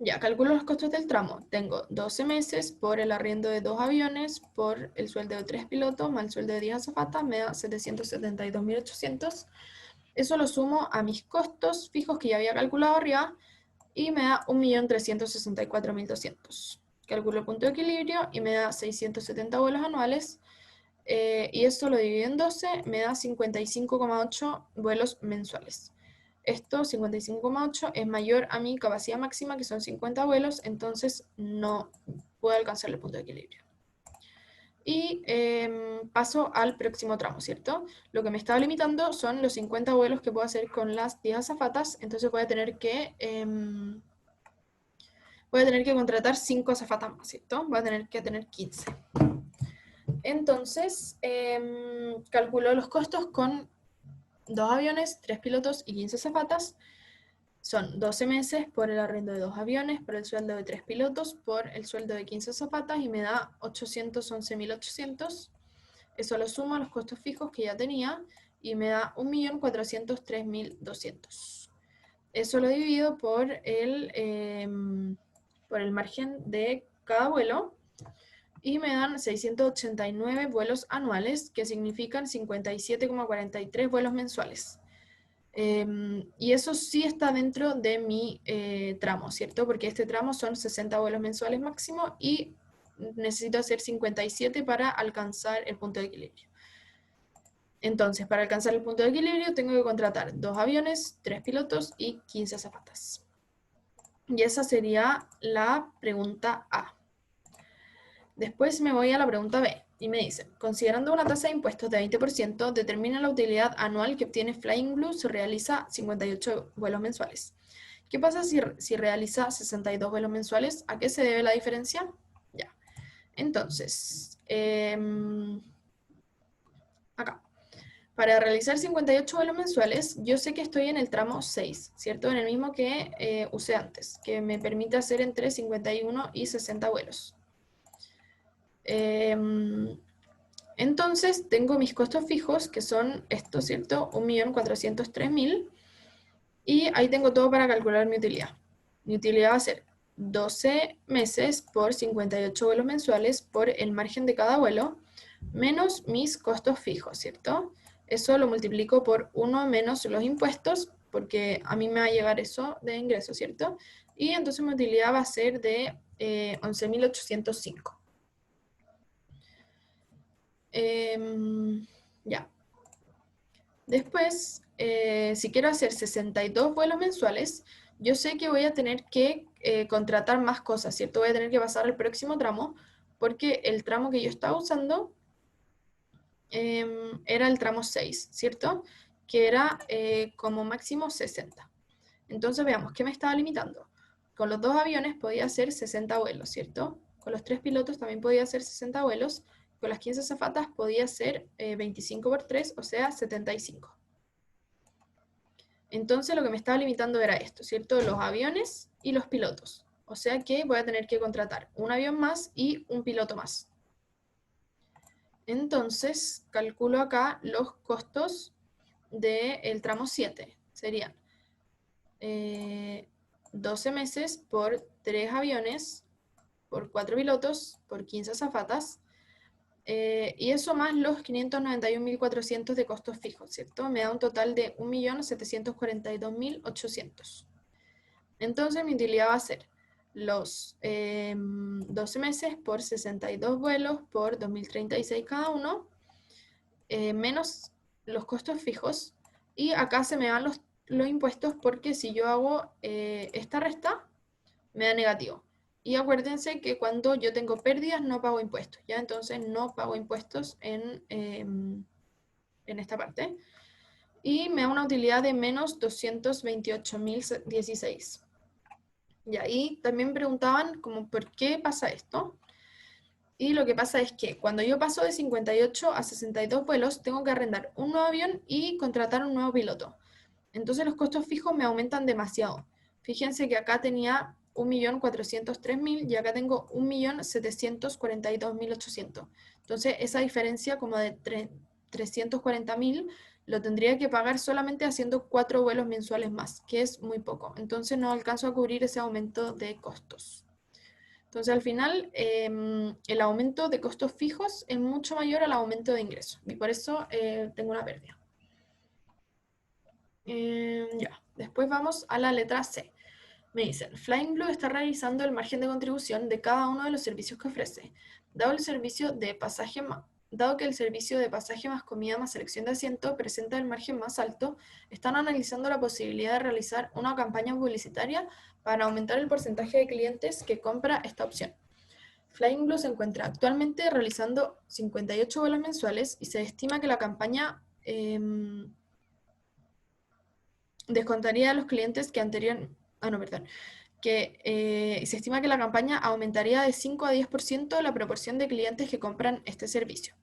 Ya, calculo los costos del tramo. Tengo 12 meses por el arriendo de 2 aviones, por el sueldo de 3 pilotos, más el sueldo de 10 azafatas, me da 772.800. Eso lo sumo a mis costos fijos que ya había calculado arriba y me da 1.364.200. Calculo el punto de equilibrio y me da 670 vuelos anuales. Y eso lo divido en 12, me da 55,8 vuelos mensuales. Esto, 55,8, es mayor a mi capacidad máxima, que son 50 vuelos, entonces no puedo alcanzar el punto de equilibrio. Y paso al próximo tramo, ¿cierto? Lo que me estaba limitando son los 50 vuelos que puedo hacer con las 10 azafatas, entonces voy a tener que contratar 5 azafatas más, ¿cierto? Voy a tener que tener 15. Entonces, calculo los costos con 2 aviones, 3 pilotos y 15 azafatas. Son 12 meses por el arriendo de 2 aviones, por el sueldo de 3 pilotos, por el sueldo de 15 azafatas, y me da 811.800. Eso lo sumo a los costos fijos que ya tenía y me da 1.403.200. Eso lo divido por el margen de cada vuelo y me dan 689 vuelos anuales, que significan 57,43 vuelos mensuales. Y eso sí está dentro de mi tramo, ¿cierto? Porque este tramo son 60 vuelos mensuales máximo y necesito hacer 57 para alcanzar el punto de equilibrio. Entonces, para alcanzar el punto de equilibrio tengo que contratar 2 aviones, 3 pilotos y 15 azafatas. Y esa sería la pregunta A. Después me voy a la pregunta B y me dice, considerando una tasa de impuestos de 20%, determina la utilidad anual que obtiene Flying Blue si realiza 58 vuelos mensuales. ¿Qué pasa si realiza 62 vuelos mensuales? ¿A qué se debe la diferencia? Ya. Entonces, acá. Para realizar 58 vuelos mensuales, yo sé que estoy en el tramo 6, ¿cierto? En el mismo que usé antes, que me permite hacer entre 51 y 60 vuelos. Entonces, tengo mis costos fijos, que son estos, ¿cierto? 1.403.000. Y ahí tengo todo para calcular mi utilidad. Mi utilidad va a ser 12 meses por 58 vuelos mensuales por el margen de cada vuelo, menos mis costos fijos, ¿cierto? Eso lo multiplico por 1 menos los impuestos, porque a mí me va a llegar eso de ingreso, ¿cierto? Y entonces mi utilidad va a ser de 11.805. Ya. Después, si quiero hacer 62 vuelos mensuales, yo sé que voy a tener que contratar más cosas, ¿cierto? Voy a tener que pasar al próximo tramo, porque el tramo que yo estaba usando era el tramo 6, ¿cierto? Que era como máximo 60. Entonces veamos, ¿qué me estaba limitando? Con los 2 aviones podía hacer 60 vuelos, ¿cierto? Con los 3 pilotos también podía hacer 60 vuelos. Con las 15 azafatas podía hacer 25 por 3, o sea, 75. Entonces lo que me estaba limitando era esto, ¿cierto? Los aviones y los pilotos. O sea que voy a tener que contratar un avión más y un piloto más. Entonces calculo acá los costos del tramo 7. Serían 12 meses por 3 aviones, por 4 pilotos, por 15 azafatas, Y eso más los 591.400 de costos fijos, ¿cierto? Me da un total de 1.742.800. Entonces mi utilidad va a ser los 12 meses por 62 vuelos por 2.036 cada uno, menos los costos fijos. Y acá se me van los impuestos porque si yo hago esta resta, me da negativo. Y acuérdense que cuando yo tengo pérdidas no pago impuestos, ¿ya? Entonces no pago impuestos en esta parte. Y me da una utilidad de menos 228.016. Y ahí también preguntaban como por qué pasa esto. Y lo que pasa es que cuando yo paso de 58 a 62 vuelos, tengo que arrendar un nuevo avión y contratar un nuevo piloto. Entonces los costos fijos me aumentan demasiado. Fíjense que acá tenía 1.403.000 y acá tengo 1.742.800. Entonces esa diferencia como de 340.000 lo tendría que pagar solamente haciendo 4 vuelos mensuales más, que es muy poco. Entonces no alcanzo a cubrir ese aumento de costos. Entonces al final el aumento de costos fijos es mucho mayor al aumento de ingresos y por eso tengo una pérdida. Ya, después vamos a la letra C. Me dicen, Flying Blue está revisando el margen de contribución de cada uno de los servicios que ofrece. Dado que el servicio de pasaje más comida más selección de asiento presenta el margen más alto, están analizando la posibilidad de realizar una campaña publicitaria para aumentar el porcentaje de clientes que compra esta opción. Flying Blue se encuentra actualmente realizando 58 vuelos mensuales y se estima que la campaña descontaría a los clientes que anteriormente... se estima que la campaña aumentaría de 5 a 10% la proporción de clientes que compran este servicio.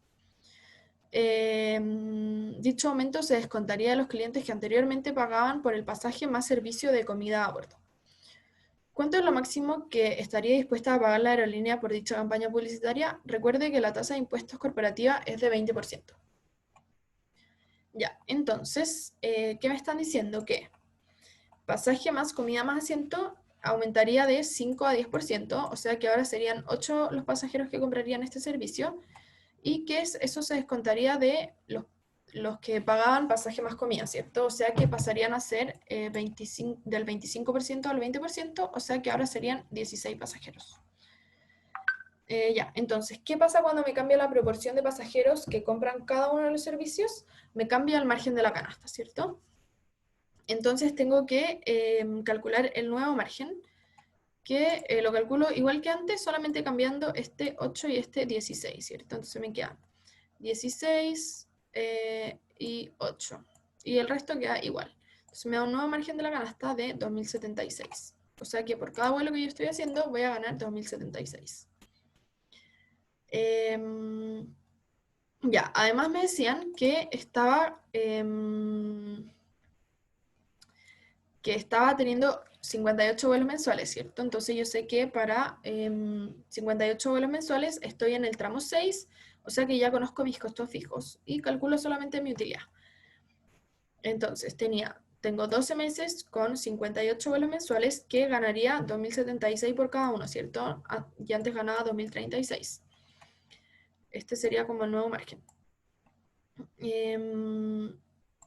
Dicho aumento se descontaría a los clientes que anteriormente pagaban por el pasaje más servicio de comida a bordo. ¿Cuánto es lo máximo que estaría dispuesta a pagar la aerolínea por dicha campaña publicitaria? Recuerde que la tasa de impuestos corporativa es de 20%. Ya, entonces, ¿qué me están diciendo? Que pasaje más comida más asiento aumentaría de 5 a 10%, o sea que ahora serían 8 los pasajeros que comprarían este servicio, y que eso se descontaría de los que pagaban pasaje más comida, ¿cierto? O sea que pasarían a ser del 25% al 20%, o sea que ahora serían 16 pasajeros. Ya, entonces, ¿qué pasa cuando me cambia la proporción de pasajeros que compran cada uno de los servicios? Me cambia el margen de la canasta, ¿cierto? Entonces tengo que calcular el nuevo margen, que lo calculo igual que antes, solamente cambiando este 8 y este 16, ¿cierto? Entonces me quedan 16 y 8. Y el resto queda igual. Entonces me da un nuevo margen de la canasta de 2.076. O sea que por cada vuelo que yo estoy haciendo voy a ganar 2.076. Ya, además me decían que estaba teniendo 58 vuelos mensuales, ¿cierto? Entonces yo sé que para 58 vuelos mensuales estoy en el tramo 6, o sea que ya conozco mis costos fijos y calculo solamente mi utilidad. Entonces tengo 12 meses con 58 vuelos mensuales que ganaría 2.076 por cada uno, ¿cierto? Y antes ganaba 2.036. Este sería como el nuevo margen.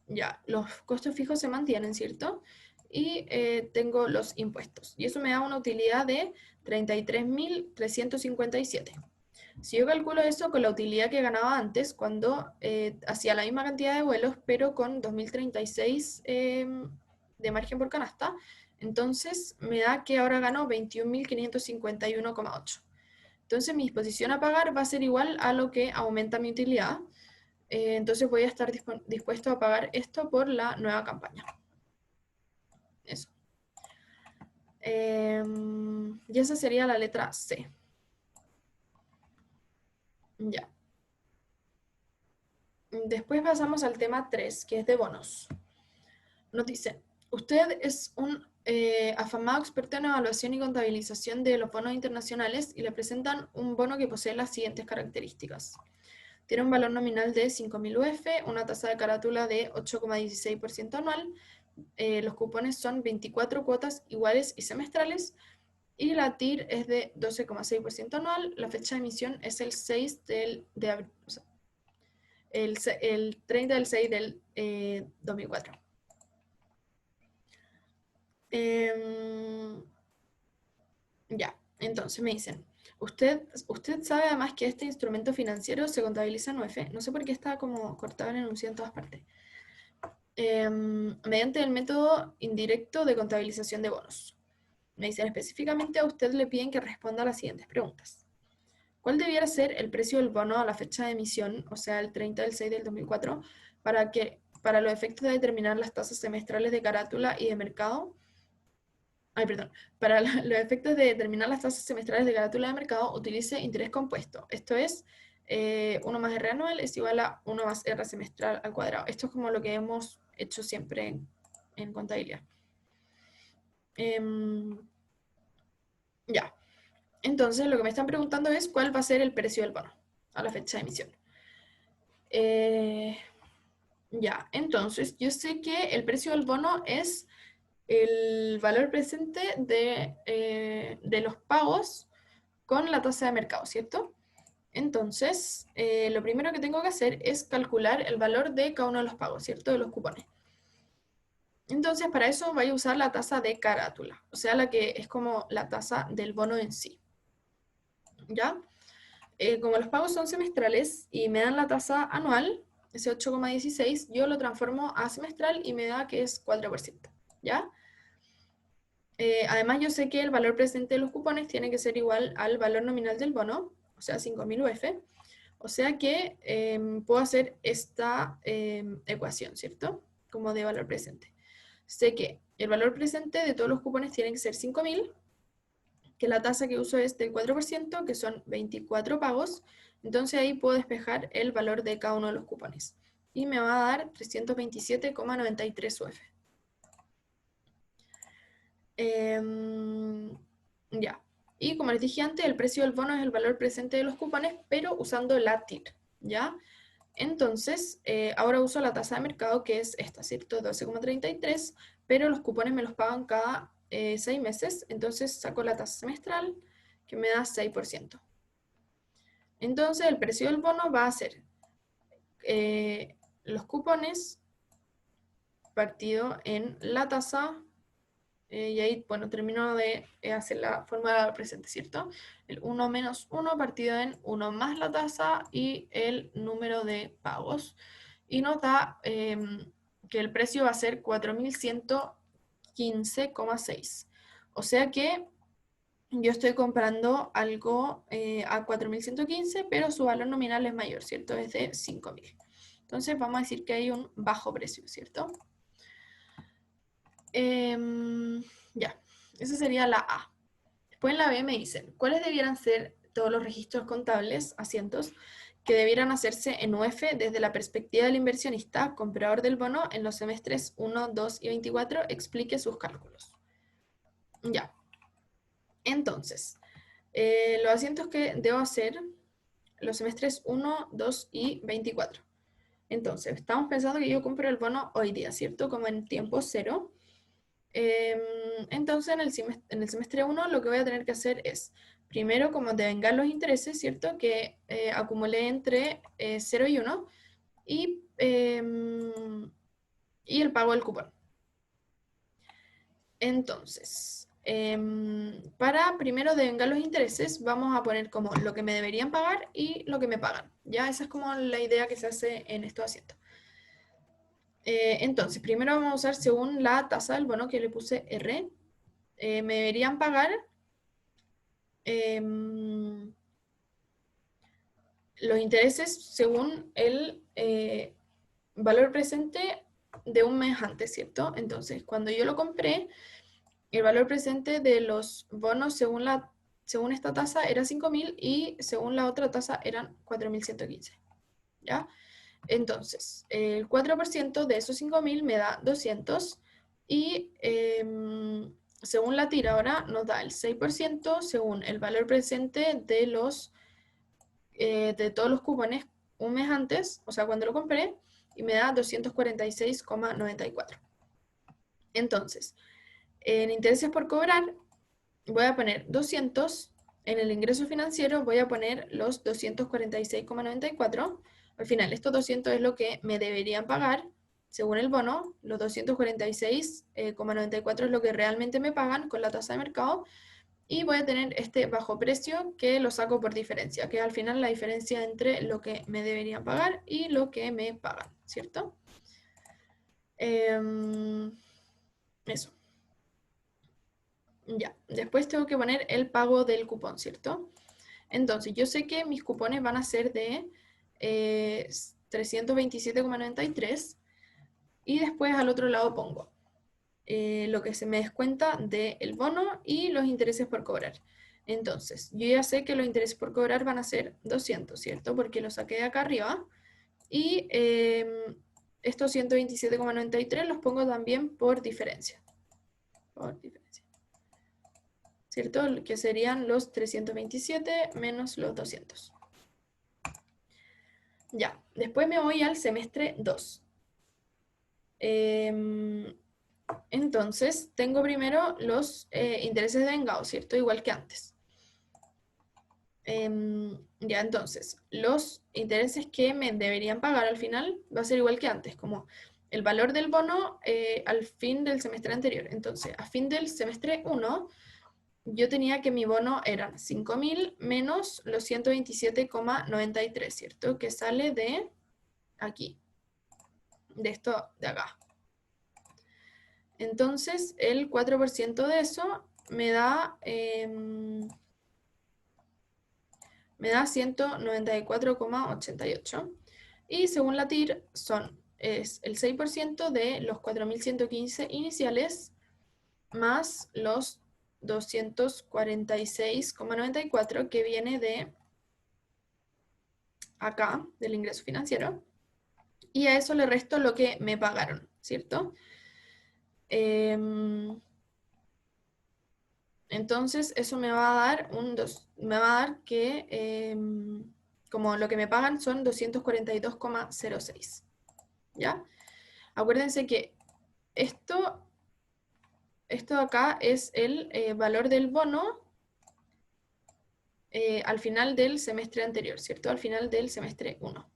Ya, los costos fijos se mantienen, ¿cierto? Y tengo los impuestos. Y eso me da una utilidad de 33.357. Si yo calculo eso con la utilidad que ganaba antes, cuando hacía la misma cantidad de vuelos, pero con 2.036 de margen por canasta, entonces me da que ahora gano 21.551,8. Entonces mi disposición a pagar va a ser igual a lo que aumenta mi utilidad. Entonces voy a estar dispuesto a pagar esto por la nueva campaña. Eso. Y esa sería la letra C. Ya. Después pasamos al tema 3, que es de bonos. Nos dice, usted es un afamado experto en evaluación y contabilización de los bonos internacionales y le presentan un bono que posee las siguientes características. Tiene un valor nominal de 5.000 UF, una tasa de carátula de 8,16% anual, los cupones son 24 cuotas iguales y semestrales, Y la TIR es de 12,6% anual. La fecha de emisión es el 6 de abril, o sea, el 30 del 6 del 2004. Ya, entonces me dicen, usted sabe además que este instrumento financiero se contabiliza en UF. No sé por qué está como cortado el enunciado en todas partes. Mediante el método indirecto de contabilización de bonos. Me dicen específicamente a usted le piden que responda a las siguientes preguntas. ¿Cuál debiera ser el precio del bono a la fecha de emisión, o sea, el 30 del 6 del 2004, para los efectos de determinar las tasas semestrales de carátula y de mercado? Para los efectos de determinar las tasas semestrales de carátula de mercado, utilice interés compuesto. Esto es, 1 más R anual es igual a 1 más R semestral al cuadrado. Esto es como lo que hemos hecho siempre en contabilidad. Ya. Entonces, lo que me están preguntando es cuál va a ser el precio del bono a la fecha de emisión. Ya, entonces, yo sé que el precio del bono es el valor presente de los pagos con la tasa de mercado, ¿cierto? Entonces, lo primero que tengo que hacer es calcular el valor de cada uno de los pagos, ¿cierto? De los cupones. Entonces, para eso voy a usar la tasa de carátula, o sea, la que es como la tasa del bono en sí, ¿ya? Como los pagos son semestrales y me dan la tasa anual, ese 8,16, yo lo transformo a semestral y me da que es 4%, ¿ya? Además, yo sé que el valor presente de los cupones tiene que ser igual al valor nominal del bono, o sea, 5.000 UF. O sea que puedo hacer esta ecuación, ¿cierto? Como de valor presente. Sé que el valor presente de todos los cupones tiene que ser 5.000, que la tasa que uso es del 4%, que son 24 pagos. Entonces ahí puedo despejar el valor de cada uno de los cupones. Y me va a dar 327,93 UF. Ya. Y como les dije antes, el precio del bono es el valor presente de los cupones, pero usando la TIR, ¿ya? Entonces, ahora uso la tasa de mercado, que es esta, ¿cierto? 12,33, pero los cupones me los pagan cada 6 meses, entonces saco la tasa semestral, que me da 6%. Entonces, el precio del bono va a ser los cupones partido en la tasa. Y ahí, bueno, termino de hacer la fórmula presente, ¿cierto? El 1 menos 1 partido en 1 más la tasa y el número de pagos. Y nos da que el precio va a ser 4.115,6. O sea que yo estoy comprando algo a 4.115, pero su valor nominal es mayor, ¿cierto? Es de 5.000. Entonces vamos a decir que hay un bajo precio, ¿cierto? Ya, esa sería la A. Después en la B me dicen, ¿cuáles debieran ser todos los registros contables, asientos, que debieran hacerse en UF desde la perspectiva del inversionista, comprador del bono, en los semestres 1, 2 y 24? Explique sus cálculos. Ya. Entonces, los asientos que debo hacer los semestres 1, 2 y 24. Entonces, estamos pensando que yo compro el bono hoy día, ¿cierto? Como en tiempo cero. Entonces, en el semestre 1 lo que voy a tener que hacer es, primero, como devengar los intereses, ¿cierto? Que acumulé entre 0 y 1 y el pago del cupón. Entonces, para primero devengar los intereses, vamos a poner como lo que me deberían pagar y lo que me pagan. Ya, esa es como la idea que se hace en estos asientos. Entonces, primero vamos a usar según la tasa del bono que le puse R. Me deberían pagar los intereses según el valor presente de un mes antes, ¿cierto? Entonces, cuando yo lo compré, el valor presente de los bonos según esta tasa era 5.000 y según la otra tasa eran 4.115, ¿ya? Entonces, el 4% de esos 5.000 me da 200 y según la tira ahora nos da el 6% según el valor presente de todos los cupones un mes antes, o sea, cuando lo compré, y me da 246,94. Entonces, en intereses por cobrar, voy a poner 200. En el ingreso financiero voy a poner los 246,94. Al final, estos 200 es lo que me deberían pagar según el bono. Los 246,94 es lo que realmente me pagan con la tasa de mercado. Y voy a tener este bajo precio que lo saco por diferencia, que es al final la diferencia entre lo que me deberían pagar y lo que me pagan, ¿cierto? Eso. Ya, después tengo que poner el pago del cupón, ¿cierto? Entonces, yo sé que mis cupones van a ser de 327,93 y después al otro lado pongo lo que se me descuenta del bono y los intereses por cobrar. Entonces, yo ya sé que los intereses por cobrar van a ser 200, ¿cierto? Porque lo saqué de acá arriba. Y estos 127,93 los pongo también por diferencia. Por diferencia. ¿Cierto? Que serían los 327 menos los 200. Ya, después me voy al semestre 2. Entonces, tengo primero los intereses de vengado, ¿cierto? Igual que antes. Ya, entonces, los intereses que me deberían pagar al final va a ser igual que antes, como el valor del bono al fin del semestre anterior. Entonces, a fin del semestre 1, yo tenía que mi bono eran 5.000 menos los 127,93, ¿cierto? Que sale de aquí, de esto de acá. Entonces, el 4% de eso me da 194,88. Y según la TIR es el 6% de los 4.115 iniciales más los 246,94 que viene de acá, del ingreso financiero. Y a eso le resto lo que me pagaron, ¿cierto? Entonces eso me va a dar me va a dar que como lo que me pagan son 242,06. ¿Ya? Acuérdense que esto acá es el valor del bono al final del semestre anterior, ¿cierto? Al final del semestre 1.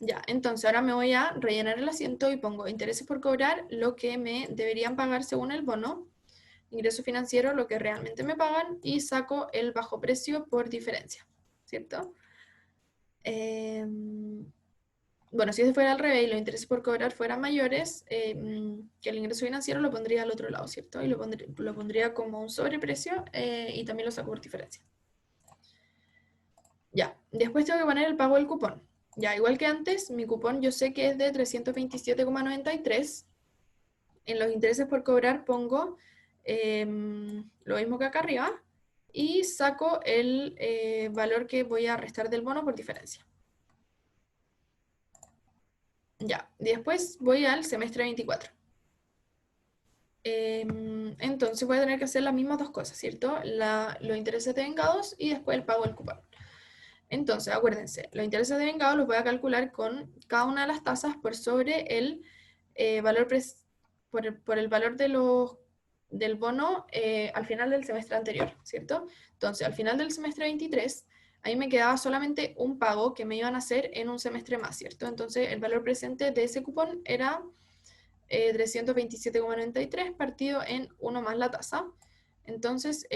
Ya, entonces ahora me voy a rellenar el asiento y pongo intereses por cobrar, lo que me deberían pagar según el bono, ingreso financiero, lo que realmente me pagan, y saco el bajo precio por diferencia, ¿cierto? Bueno, si eso fuera al revés y los intereses por cobrar fueran mayores que el ingreso financiero, lo pondría al otro lado, ¿cierto? Y lo pondría como un sobreprecio y también lo saco por diferencia. Ya, después tengo que poner el pago del cupón. Ya, igual que antes, mi cupón yo sé que es de 327,93. En los intereses por cobrar pongo lo mismo que acá arriba y saco el valor que voy a restar del bono por diferencia. Ya, después voy al semestre 24. Entonces voy a tener que hacer las mismas dos cosas, ¿cierto? Los intereses de vengados y después el pago del cupón. Entonces, acuérdense, los intereses de vengados los voy a calcular con cada una de las tasas por sobre el valor por el valor del bono al final del semestre anterior, ¿cierto? Entonces, al final del semestre 23, ahí me quedaba solamente un pago que me iban a hacer en un semestre más, ¿cierto? Entonces, el valor presente de ese cupón era 327,93 partido en 1 más la tasa. Entonces,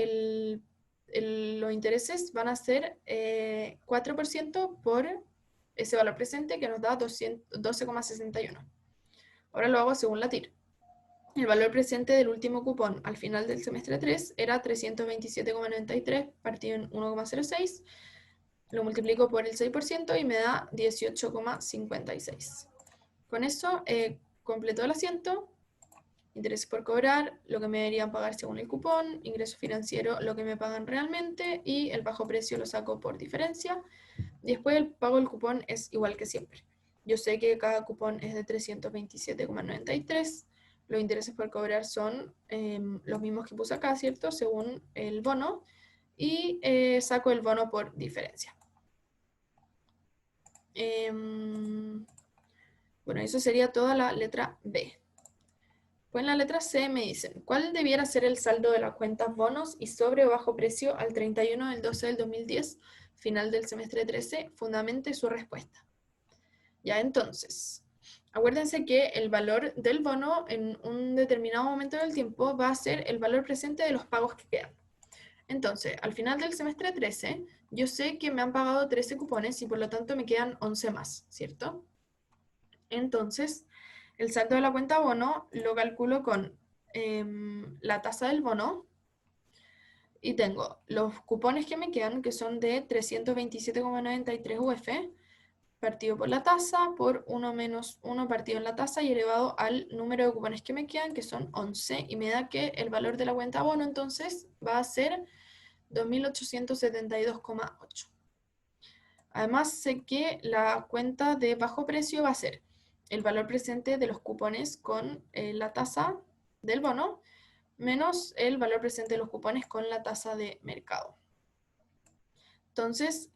los intereses van a ser 4% por ese valor presente que nos da 12,61. Ahora lo hago según la TIR. El valor presente del último cupón al final del semestre 3 era 327,93 partido en 1,06. Lo multiplico por el 6% y me da 18,56. Con eso completo el asiento. Intereses por cobrar, lo que me deberían pagar según el cupón, ingreso financiero, lo que me pagan realmente, y el bajo precio lo saco por diferencia. Después el pago del cupón es igual que siempre. Yo sé que cada cupón es de 327,93. Los intereses por cobrar son los mismos que puse acá, ¿cierto? Según el bono. Y saco el bono por diferencia. Bueno, eso sería toda la letra B. Pues en la letra C me dicen, ¿cuál debiera ser el saldo de las cuentas bonos y sobre o bajo precio al 31 del 12 del 2010, final del semestre 13? Fundamente su respuesta. Ya, entonces, acuérdense que el valor del bono en un determinado momento del tiempo va a ser el valor presente de los pagos que quedan. Entonces, al final del semestre 13, yo sé que me han pagado 13 cupones y por lo tanto me quedan 11 más, ¿cierto? Entonces, el saldo de la cuenta bono lo calculo con la tasa del bono y tengo los cupones que me quedan, que son de 327,93 UF, partido por la tasa, por 1 menos 1 partido en la tasa y elevado al número de cupones que me quedan, que son 11, y me da que el valor de la cuenta bono entonces va a ser 2.872,8. Además, sé que la cuenta de bajo precio va a ser el valor presente de los cupones con la tasa del bono menos el valor presente de los cupones con la tasa de mercado. Entonces,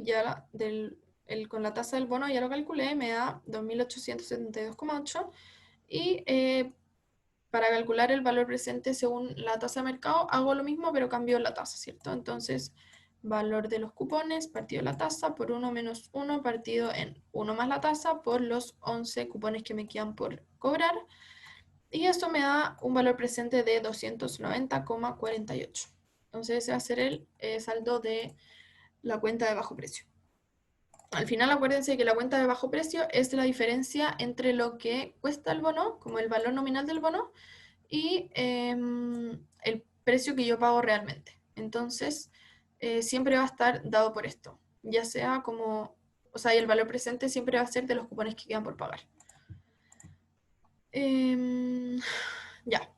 ya con la tasa del bono ya lo calculé, me da 2.872,8 y para calcular el valor presente según la tasa de mercado hago lo mismo pero cambio la tasa, ¿cierto? Entonces, valor de los cupones partido la tasa por 1 menos 1 partido en 1 más la tasa por los 11 cupones que me quedan por cobrar. Y eso me da un valor presente de 290,48. Entonces ese va a ser el saldo de la cuenta de bajo precio. Al final acuérdense que la cuenta de bajo precio es la diferencia entre lo que cuesta el bono, como el valor nominal del bono, y el precio que yo pago realmente. Entonces siempre va a estar dado por esto, ya sea como, o sea, y el valor presente siempre va a ser de los cupones que quedan por pagar. Ya.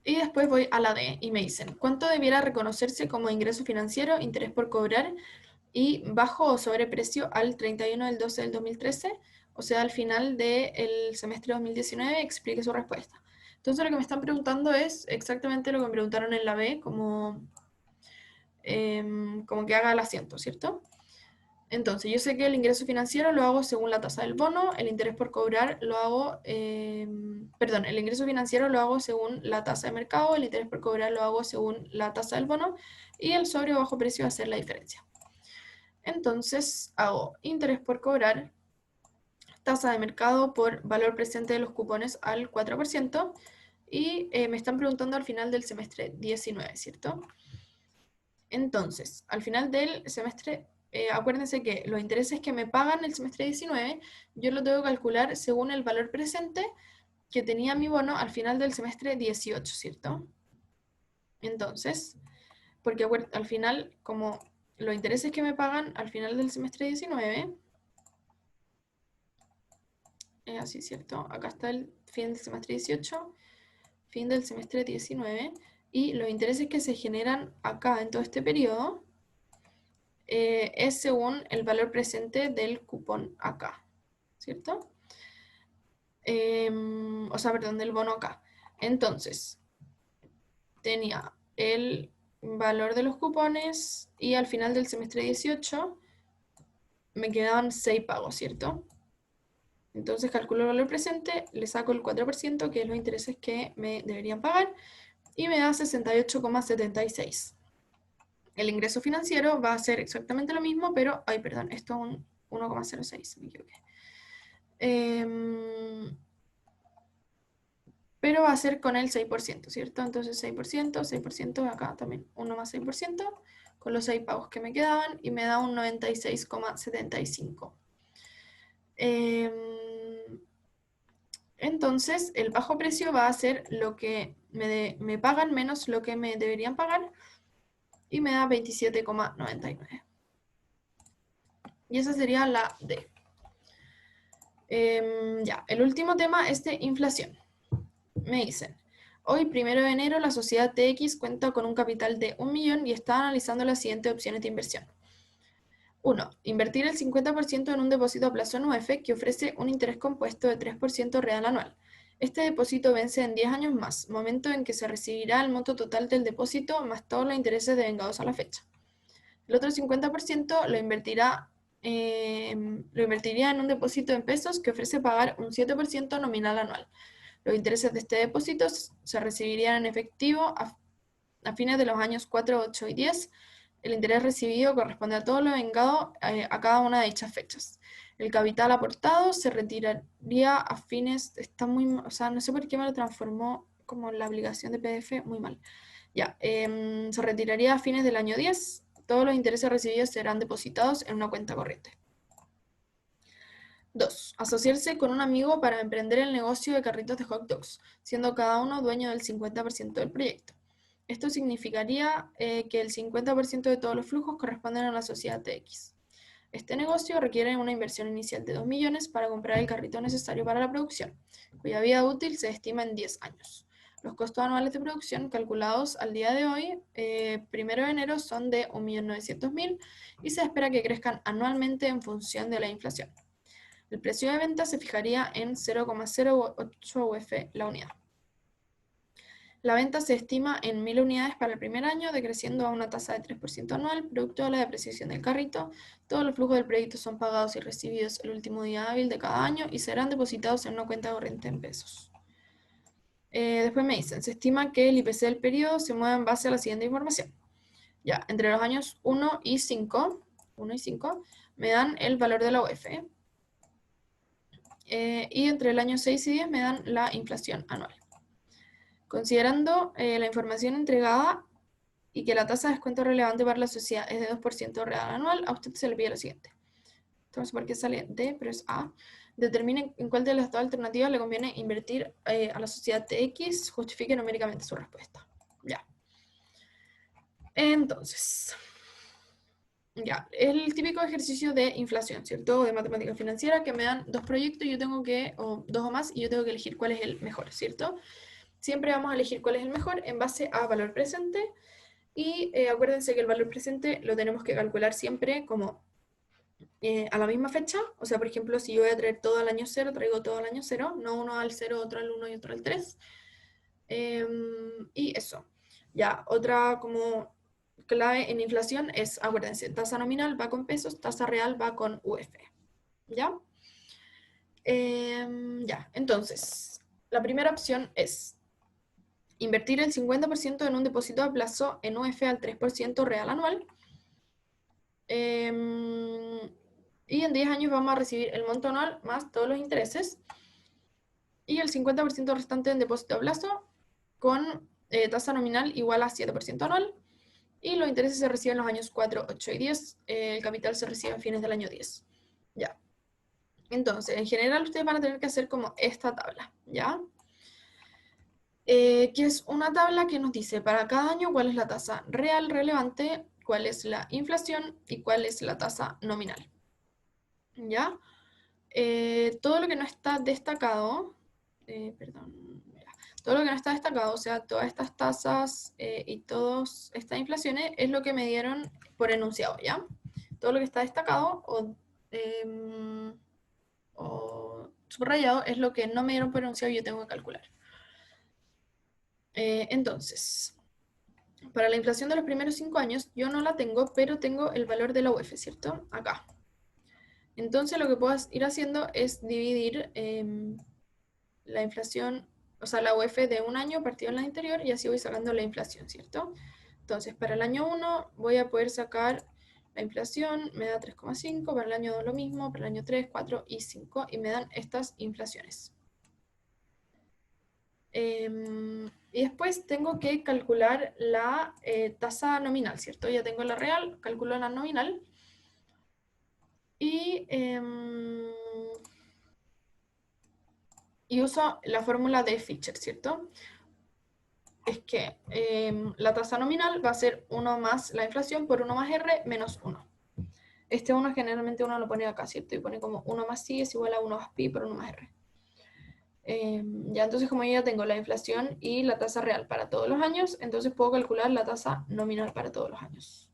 Y después voy a la D y me dicen, ¿cuánto debiera reconocerse como ingreso financiero, interés por cobrar y bajo o sobreprecio al 31 del 12 del 2013? O sea, al final del semestre 2019, explique su respuesta. Entonces lo que me están preguntando es exactamente lo que me preguntaron en la B, como que haga el asiento, ¿cierto? Entonces, yo sé que el ingreso financiero lo hago según la tasa del bono, el interés por cobrar lo hago, perdón, el ingreso financiero lo hago según la tasa de mercado, el interés por cobrar lo hago según la tasa del bono y el sobre o bajo precio va a ser la diferencia. Entonces, hago interés por cobrar, tasa de mercado por valor presente de los cupones al 4% y me están preguntando al final del semestre 19, ¿cierto? Entonces, al final del semestre, acuérdense que los intereses que me pagan el semestre 19, yo lo tengo que calcular según el valor presente que tenía mi bono al final del semestre 18, ¿cierto? Entonces, porque al final, como los intereses que me pagan al final del semestre 19, es así, ¿cierto? Acá está el fin del semestre 18, fin del semestre 19, y los intereses que se generan acá en todo este periodo es según el valor presente del cupón acá, ¿cierto? O sea, perdón, del bono acá. Entonces, tenía el valor de los cupones y al final del semestre 18 me quedaban 6 pagos, ¿cierto? Entonces calculo el valor presente, le saco el 4%, que es los intereses que me deberían pagar, y me da 68,76. El ingreso financiero va a ser exactamente lo mismo, pero, ay, perdón, esto es un 1,06, me equivoqué. Pero va a ser con el 6%, ¿cierto? Entonces 6%, acá también 1 más 6%, con los 6 pagos que me quedaban, y me da un 96,75. Entonces, el bajo precio va a ser lo que me pagan menos lo que me deberían pagar, y me da 27,99. Y esa sería la D. Ya, el último tema es de inflación. Me dicen, hoy, 1 de enero, la sociedad TX cuenta con un capital de 1 millón y está analizando las siguientes opciones de inversión. 1. Invertir el 50% en un depósito a plazo en UF que ofrece un interés compuesto de 3% real anual. Este depósito vence en 10 años más, momento en que se recibirá el monto total del depósito más todos los intereses devengados a la fecha. El otro 50% lo invertirá lo invertiría en un depósito en pesos que ofrece pagar un 7% nominal anual. Los intereses de este depósito se recibirían en efectivo a fines de los años 4, 8 y 10. El interés recibido corresponde a todo lo vengado a cada una de dichas fechas. El capital aportado se retiraría a fines... Está muy... O sea, no sé por qué me lo transformó como la aplicación de PDF, muy mal. Ya, se retiraría a fines del año 10. Todos los intereses recibidos serán depositados en una cuenta corriente. 2. Asociarse con un amigo para emprender el negocio de carritos de hot dogs, siendo cada uno dueño del 50% del proyecto. Esto significaría que el 50% de todos los flujos corresponden a la sociedad TX. Este negocio requiere una inversión inicial de 2 millones para comprar el carrito necesario para la producción, cuya vida útil se estima en 10 años. Los costos anuales de producción calculados al día de hoy, 1 de enero, son de 1.900.000 y se espera que crezcan anualmente en función de la inflación. El precio de venta se fijaría en 0,08 UF la unidad. La venta se estima en 1.000 unidades para el primer año, decreciendo a una tasa de 3% anual, producto de la depreciación del carrito. Todos los flujos del proyecto son pagados y recibidos el último día hábil de cada año y serán depositados en una cuenta corriente en pesos. Después me dicen, se estima que el IPC del periodo se mueve en base a la siguiente información. Ya, entre los años 1 y 5, me dan el valor de la UF. Y entre el año 6 y 10 me dan la inflación anual. Considerando la información entregada y que la tasa de descuento relevante para la sociedad es de 2% real anual, a usted se le pide lo siguiente. Entonces, ¿por qué sale D, pero es A? Determine en cuál de las dos alternativas le conviene invertir a la sociedad TX, justifique numéricamente su respuesta. Ya. Entonces, ya, el típico ejercicio de inflación, ¿cierto? De matemática financiera, que me dan dos proyectos y yo tengo que, o dos o más, y yo tengo que elegir cuál es el mejor, ¿cierto? Siempre vamos a elegir cuál es el mejor en base a valor presente. Y acuérdense que el valor presente lo tenemos que calcular siempre como a la misma fecha. O sea, por ejemplo, si yo voy a traer todo al año 0, traigo todo al año 0, no uno al 0, otro al 1 y otro al 3. Y eso. Ya, otra como clave en inflación es, acuérdense, tasa nominal va con pesos, tasa real va con UF. ¿Ya? Ya, entonces, la primera opción es invertir el 50% en un depósito a plazo en UF al 3% real anual. Y en 10 años vamos a recibir el monto anual más todos los intereses. Y el 50% restante en depósito a plazo con tasa nominal igual a 7% anual. Y los intereses se reciben en los años 4, 8 y 10. El capital se recibe a fines del año 10. Ya. Entonces, en general ustedes van a tener que hacer como esta tabla, ¿ya? Que es una tabla que nos dice para cada año cuál es la tasa real relevante, cuál es la inflación y cuál es la tasa nominal. ¿Ya? Todo lo que no está destacado, todo lo que no está destacado, o sea, todas estas tasas y todas estas inflaciones es lo que me dieron por enunciado, ¿ya? Todo lo que está destacado o subrayado es lo que no me dieron por enunciado y yo tengo que calcular. Entonces, para la inflación de los primeros 5 años, yo no la tengo, pero tengo el valor de la UF, ¿cierto? Acá. Entonces, lo que puedo ir haciendo es dividir la inflación, o sea, la UF de un año partido en la anterior y así voy sacando la inflación, ¿cierto? Entonces, para el año 1 voy a poder sacar la inflación, me da 3,5, para el año 2 lo mismo, para el año 3, 4 y 5, y me dan estas inflaciones. Y después tengo que calcular la tasa nominal, ¿cierto? Ya tengo la real, calculo la nominal. Y uso la fórmula de Fischer, ¿cierto? Es que la tasa nominal va a ser 1 más la inflación por 1 más R menos 1. Este 1 generalmente uno lo pone acá, ¿cierto? Y pone como 1 más I es igual a 1 más pi por 1 más R. Ya entonces como yo ya tengo la inflación y la tasa real para todos los años, entonces puedo calcular la tasa nominal para todos los años.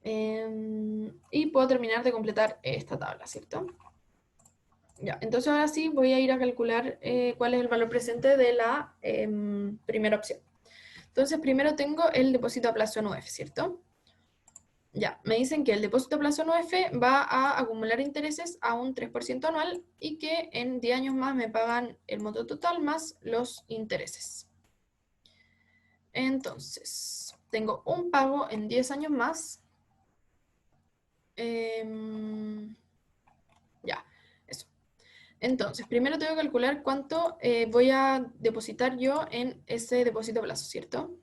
Y puedo terminar de completar esta tabla, ¿cierto? Ya, entonces ahora sí voy a ir a calcular cuál es el valor presente de la primera opción. Entonces primero tengo el depósito a plazo en UF, ¿cierto? Ya, me dicen que el depósito a plazo en UF va a acumular intereses a un 3% anual y que en 10 años más me pagan el monto total más los intereses. Entonces, tengo un pago en 10 años más. Ya, eso. Entonces, primero tengo que calcular cuánto voy a depositar yo en ese depósito a plazo, ¿cierto?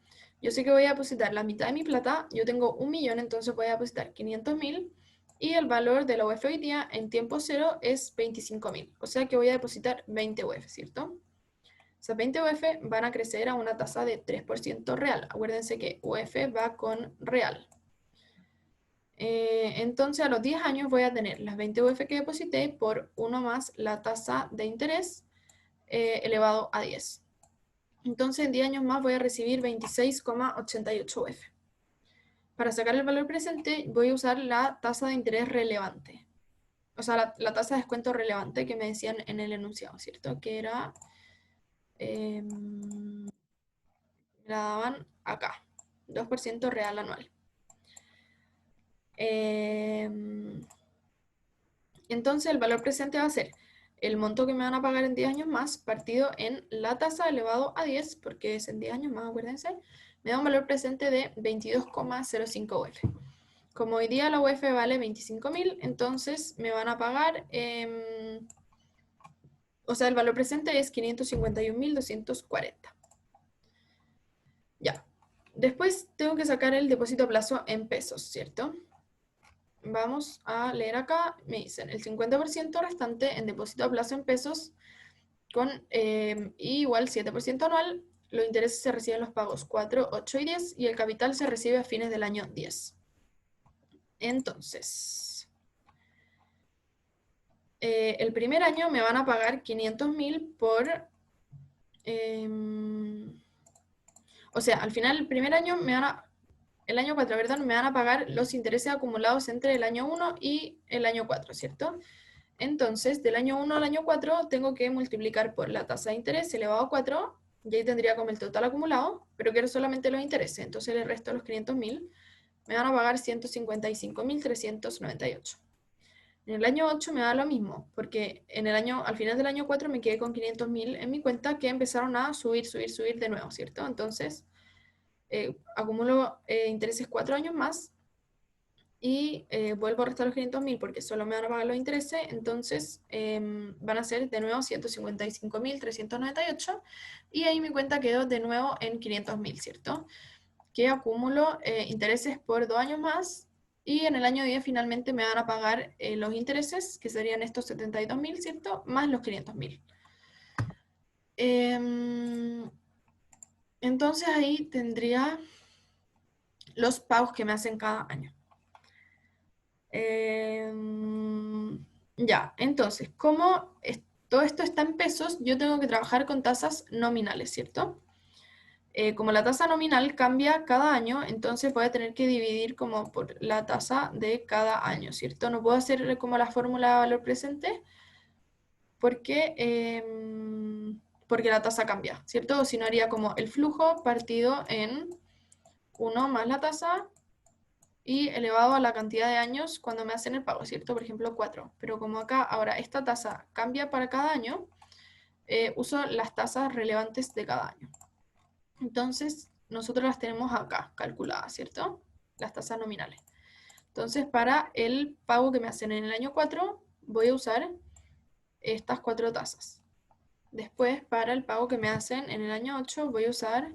Yo sé que voy a depositar la mitad de mi plata, yo tengo 1.000.000, entonces voy a depositar 500.000 y el valor de la UF hoy día en tiempo cero es 25.000, o sea que voy a depositar 20 UF, ¿cierto? Esas 20 UF van a crecer a una tasa de 3% real. Acuérdense que UF va con real. Entonces a los 10 años voy a tener las 20 UF que deposité por 1 más la tasa de interés elevado a 10. Entonces en 10 años más voy a recibir 26,88 UF. Para sacar el valor presente voy a usar la tasa de interés relevante. O sea, la tasa de descuento relevante que me decían en el enunciado, ¿cierto? Que era... me la daban acá, 2% real anual. Entonces el valor presente va a ser el monto que me van a pagar en 10 años más partido en la tasa elevado a 10, porque es en 10 años más, acuérdense, me da un valor presente de 22,05 UF. Como hoy día la UF vale 25.000, entonces me van a pagar, o sea, el valor presente es 551.240. Ya. Después tengo que sacar el depósito a plazo en pesos, ¿cierto? Vamos a leer acá, me dicen el 50% restante en depósito a plazo en pesos con igual 7% anual, los intereses se reciben los pagos 4, 8 y 10 y el capital se recibe a fines del año 10. Entonces, el primer año me van a pagar 500.000 por... o sea, al final el primer año me van a... El año 4, ¿verdad? Me van a pagar los intereses acumulados entre el año 1 y el año 4, ¿cierto? Entonces, del año 1 al año 4 tengo que multiplicar por la tasa de interés elevado a 4, y ahí tendría como el total acumulado, pero quiero solamente los intereses, entonces el resto de los 500.000 me van a pagar 155.398. En el año 8 me da lo mismo, porque al final del año 4 me quedé con 500.000 en mi cuenta que empezaron a subir, subir, subir de nuevo, ¿cierto? Entonces, acumulo intereses 4 años más y vuelvo a restar los 500.000 porque solo me van a pagar los intereses, entonces van a ser de nuevo 155.398 y ahí mi cuenta quedó de nuevo en 500.000, ¿cierto? Que acumulo intereses por 2 años más y en el año 10 finalmente me van a pagar los intereses, que serían estos 72.000, ¿cierto? Más los 500.000. Entonces ahí tendría los pagos que me hacen cada año. Ya, entonces, como todo esto está en pesos, yo tengo que trabajar con tasas nominales, ¿cierto? Como la tasa nominal cambia cada año, entonces voy a tener que dividir como por la tasa de cada año, ¿cierto? No puedo hacer como la fórmula de valor presente porque, porque la tasa cambia, ¿cierto? O si no haría como el flujo partido en 1 más la tasa y elevado a la cantidad de años cuando me hacen el pago, ¿cierto? Por ejemplo, 4. Pero como acá ahora esta tasa cambia para cada año, uso las tasas relevantes de cada año. Entonces, nosotros las tenemos acá calculadas, ¿cierto? Las tasas nominales. Entonces, para el pago que me hacen en el año 4, voy a usar estas 4 tasas. Después, para el pago que me hacen en el año 8, voy a usar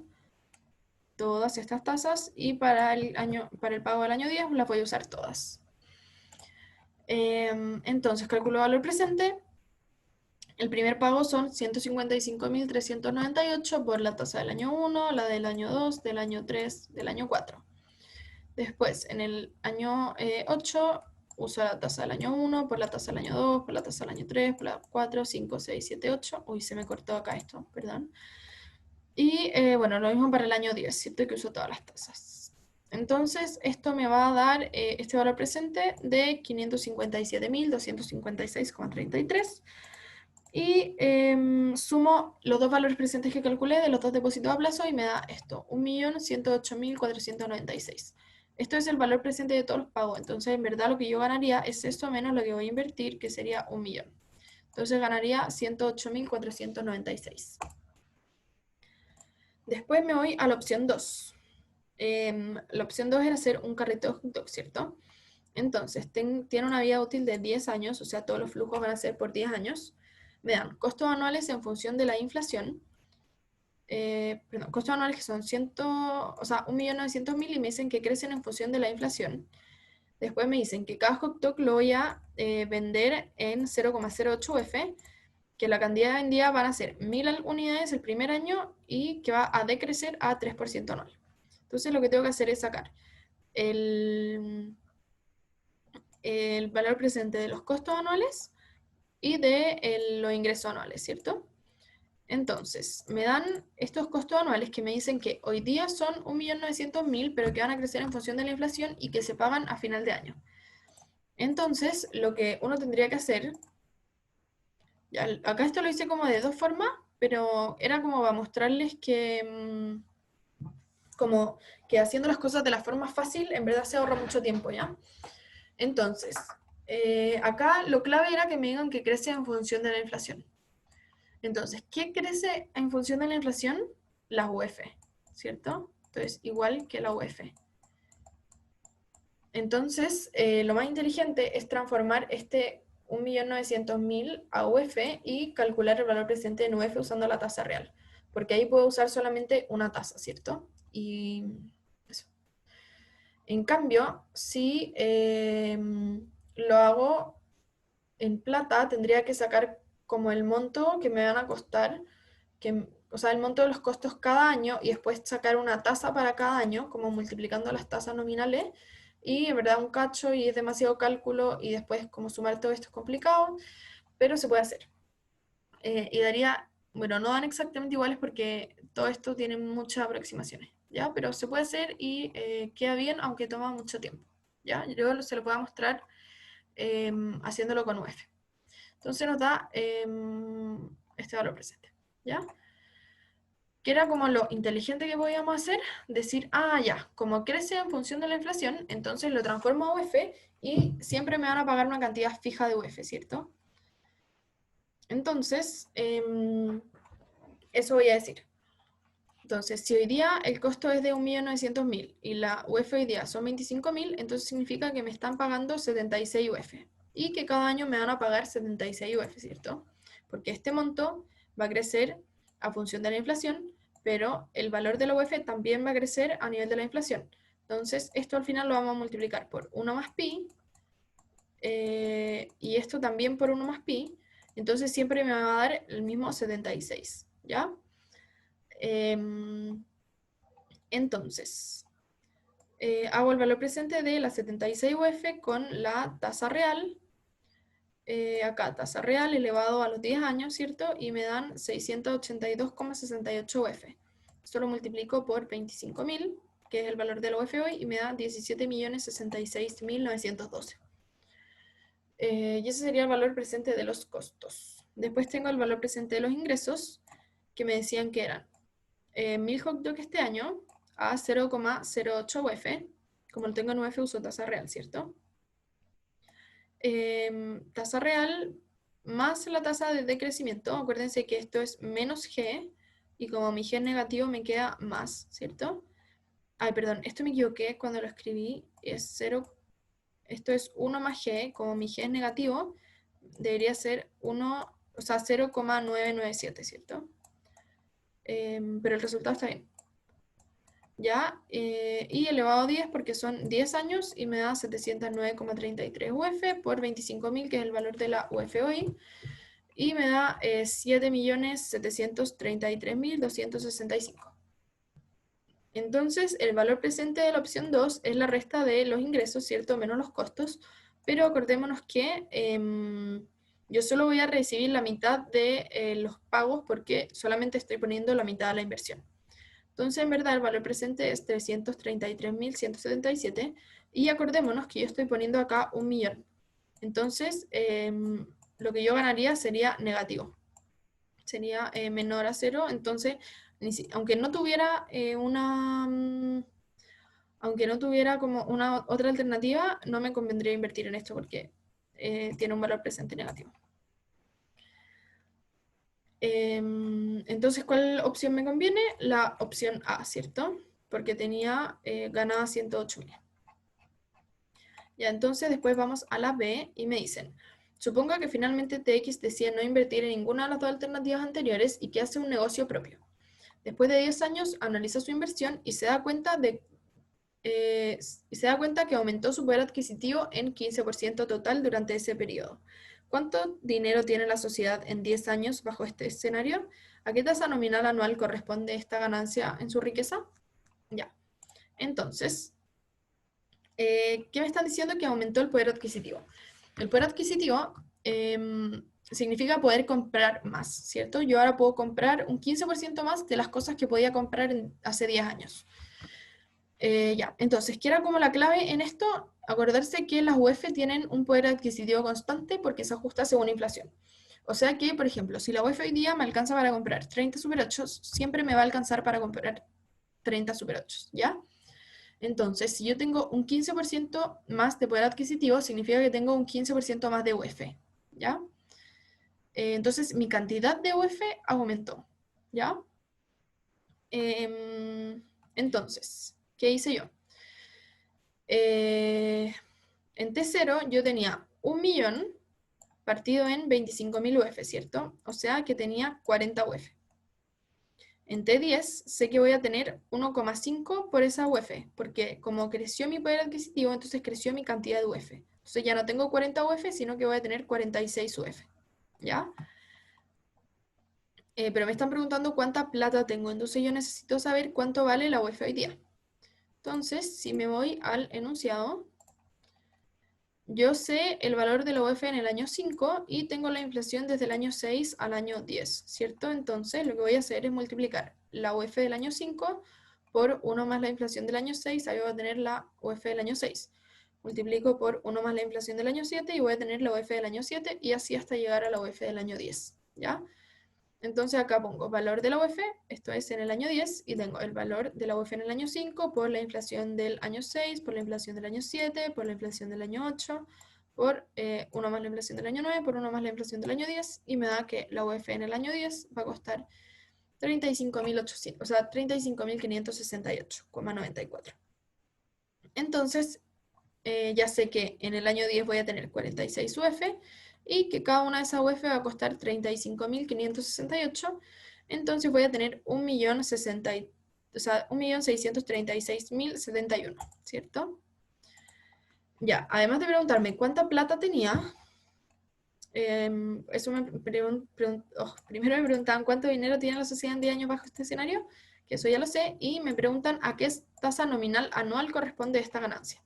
todas estas tasas y para el pago del año 10 las voy a usar todas. Entonces, calculo valor presente. El primer pago son 155.398 por la tasa del año 1, la del año 2, del año 3, del año 4. Después, en el año 8, uso la tasa del año 1, por la tasa del año 2, por la tasa del año 3, por la 4, 5, 6, 7, 8. Uy, se me cortó acá esto, perdón. Y bueno, lo mismo para el año 10, ¿cierto? Que uso todas las tasas. Entonces, esto me va a dar este valor presente de 557.256,33. Y sumo los dos valores presentes que calculé de los dos depósitos a plazo y me da esto, 1.108.496. Esto es el valor presente de todos los pagos. Entonces, en verdad, lo que yo ganaría es esto menos lo que voy a invertir, que sería 1 millón. Entonces, ganaría 108.496. Después me voy a la opción 2. La opción 2 era hacer un carrito de hot dog, ¿cierto? Entonces, tiene una vida útil de 10 años, o sea, todos los flujos van a ser por 10 años. Me dan costos anuales en función de la inflación. Costos anuales que son 1.900.000 y me dicen que crecen en función de la inflación. Después me dicen que cada hot dog lo voy a vender en 0,08 UF, que la cantidad vendida van a ser 1.000 unidades el primer año y que va a decrecer a 3% anual. Entonces lo que tengo que hacer es sacar el valor presente de los costos anuales y de los ingresos anuales, ¿cierto? Entonces, me dan estos costos anuales que me dicen que hoy día son 1.900.000, pero que van a crecer en función de la inflación y que se pagan a final de año. Entonces, lo que uno tendría que hacer, ya, acá esto lo hice como de dos formas, pero era como para mostrarles que, como que haciendo las cosas de la forma fácil, en verdad se ahorra mucho tiempo, ¿ya? Entonces, acá lo clave era que me digan que crece en función de la inflación. Entonces, ¿qué crece en función de la inflación? La UF, ¿cierto? Entonces, igual que la UF. Entonces, lo más inteligente es transformar este 1.900.000 a UF y calcular el valor presente en UF usando la tasa real. Porque ahí puedo usar solamente una tasa, ¿cierto? Y eso. En cambio, si lo hago en plata, tendría que sacar como el monto que me van a costar, o sea, el monto de los costos cada año y después sacar una tasa para cada año, como multiplicando las tasas nominales. Y en verdad un cacho y es demasiado cálculo y después como sumar todo esto es complicado, pero se puede hacer. Y daría, bueno, no dan exactamente iguales porque todo esto tiene muchas aproximaciones, ¿ya? Pero se puede hacer y queda bien, aunque toma mucho tiempo, ¿ya? Yo se lo puedo mostrar haciéndolo con UF. Entonces nos da este valor presente, ¿ya? Que era como lo inteligente que podíamos hacer, decir, ya, como crece en función de la inflación, entonces lo transformo a UF y siempre me van a pagar una cantidad fija de UF, ¿cierto? Entonces, eso voy a decir. Entonces, si hoy día el costo es de 1.900.000 y la UF hoy día son 25.000, entonces significa que me están pagando 76 UF y que cada año me van a pagar 76 UF, ¿cierto? Porque este monto va a crecer a función de la inflación, pero el valor de la UF también va a crecer a nivel de la inflación. Entonces, esto al final lo vamos a multiplicar por 1 más pi y esto también por 1 más pi. Entonces, siempre me va a dar el mismo 76, ¿ya? Entonces, hago el valor presente de la 76 UF con la tasa real, acá tasa real elevado a los 10 años, ¿cierto? Y me dan 682,68 UF. Esto lo multiplico por 25.000, que es el valor de la UF hoy, y me da 17.066.912. Y ese sería el valor presente de los costos. Después tengo el valor presente de los ingresos, que me decían que eran 1.000 hot dogs este año a 0,08 UF. Como lo tengo en UF, uso tasa real, ¿cierto? Tasa real más la tasa de decrecimiento. Acuérdense que esto es menos G, y como mi G es negativo, me queda más, ¿cierto? Ay, perdón, esto me equivoqué cuando lo escribí. Es 0, esto es 1 más G, como mi G es negativo, debería ser 1, o sea, 0,997, ¿cierto? Pero el resultado está bien. ¿Ya? Y elevado a 10 porque son 10 años y me da 709,33 UF por 25.000, que es el valor de la UF hoy, y me da 7.733.265. Entonces, el valor presente de la opción 2 es la resta de los ingresos, ¿cierto? Menos los costos, pero acordémonos que yo solo voy a recibir la mitad de los pagos porque solamente estoy poniendo la mitad de la inversión. Entonces, en verdad, el valor presente es 333.177 y acordémonos que yo estoy poniendo acá 1 millón. Entonces, lo que yo ganaría sería negativo. Sería menor a 0. Entonces, aunque no tuviera aunque no tuviera como una otra alternativa, no me convendría invertir en esto porque tiene un valor presente negativo. Entonces, ¿cuál opción me conviene? La opción A, ¿cierto? Porque tenía ganada 108.000. Ya, entonces después vamos a la B y me dicen, suponga que finalmente TX decide no invertir en ninguna de las dos alternativas anteriores y que hace un negocio propio. Después de 10 años, analiza su inversión y se da cuenta que aumentó su poder adquisitivo en 15% total durante ese periodo. ¿Cuánto dinero tiene la sociedad en 10 años bajo este escenario? ¿A qué tasa nominal anual corresponde esta ganancia en su riqueza? Ya. Entonces, ¿qué me están diciendo? Que aumentó el poder adquisitivo. El poder adquisitivo significa poder comprar más, ¿cierto? Yo ahora puedo comprar un 15% más de las cosas que podía comprar hace 10 años. Ya, entonces, ¿qué era como la clave en esto? Acordarse que las UF tienen un poder adquisitivo constante porque se ajusta según inflación. O sea que, por ejemplo, si la UF hoy día me alcanza para comprar 30 Super 8, siempre me va a alcanzar para comprar 30 Super 8, ¿ya? Entonces, si yo tengo un 15% más de poder adquisitivo, significa que tengo un 15% más de UF, ¿ya? Entonces, mi cantidad de UF aumentó, ¿ya? Entonces, ¿qué hice yo? En T0 yo tenía 1.000.000 partido en 25.000 UF, ¿cierto? O sea que tenía 40 UF. En T10 sé que voy a tener 1,5 por esa UF, porque como creció mi poder adquisitivo, entonces creció mi cantidad de UF. Entonces ya no tengo 40 UF, sino que voy a tener 46 UF, ¿ya? Pero me están preguntando cuánta plata tengo, entonces yo necesito saber cuánto vale la UF hoy día. Entonces, si me voy al enunciado, yo sé el valor de la UF en el año 5 y tengo la inflación desde el año 6 al año 10, ¿cierto? Entonces lo que voy a hacer es multiplicar la UF del año 5 por 1 más la inflación del año 6, ahí voy a tener la UF del año 6. Multiplico por 1 más la inflación del año 7 y voy a tener la UF del año 7 y así hasta llegar a la UF del año 10, ¿ya? Entonces acá pongo valor de la UF, esto es en el año 10, y tengo el valor de la UF en el año 5 por la inflación del año 6, por la inflación del año 7, por la inflación del año 8, por 1 más la inflación del año 9, por 1 más la inflación del año 10, y me da que la UF en el año 10 va a costar 35.800, o sea, 35.568,94. Entonces, ya sé que en el año 10 voy a tener 46 UF y que cada una de esas UF va a costar 35.568. Entonces voy a tener 1.636.071, ¿cierto? Ya, además de preguntarme cuánta plata tenía, eso primero me preguntaban cuánto dinero tiene la sociedad en 10 años bajo este escenario, que eso ya lo sé, y me preguntan a qué tasa nominal anual corresponde esta ganancia.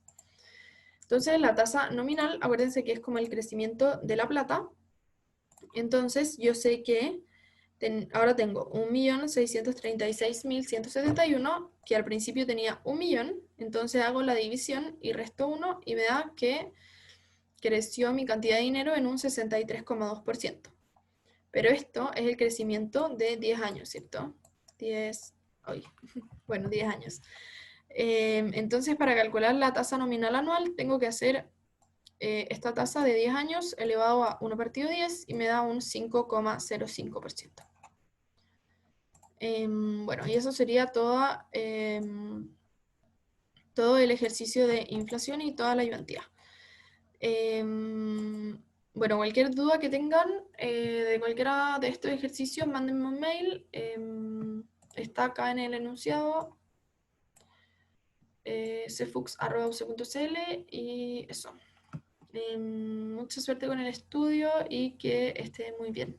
Entonces la tasa nominal, acuérdense que es como el crecimiento de la plata. Entonces yo sé que ahora tengo 1.636.171, que al principio tenía 1.000.000, entonces hago la división y resto 1 y me da que creció mi cantidad de dinero en un 63,2%. Pero esto es el crecimiento de 10 años, ¿cierto? 10, bueno, 10 años. Entonces, para calcular la tasa nominal anual, tengo que hacer esta tasa de 10 años elevado a 1 partido 10 y me da un 5,05%. Bueno, y eso sería todo el ejercicio de inflación y toda la ayudantía. Bueno, cualquier duda que tengan de cualquiera de estos ejercicios, mándenme un mail. Está acá en el enunciado, cfux.uc.cl, y eso. Mucha suerte con el estudio y que esté muy bien.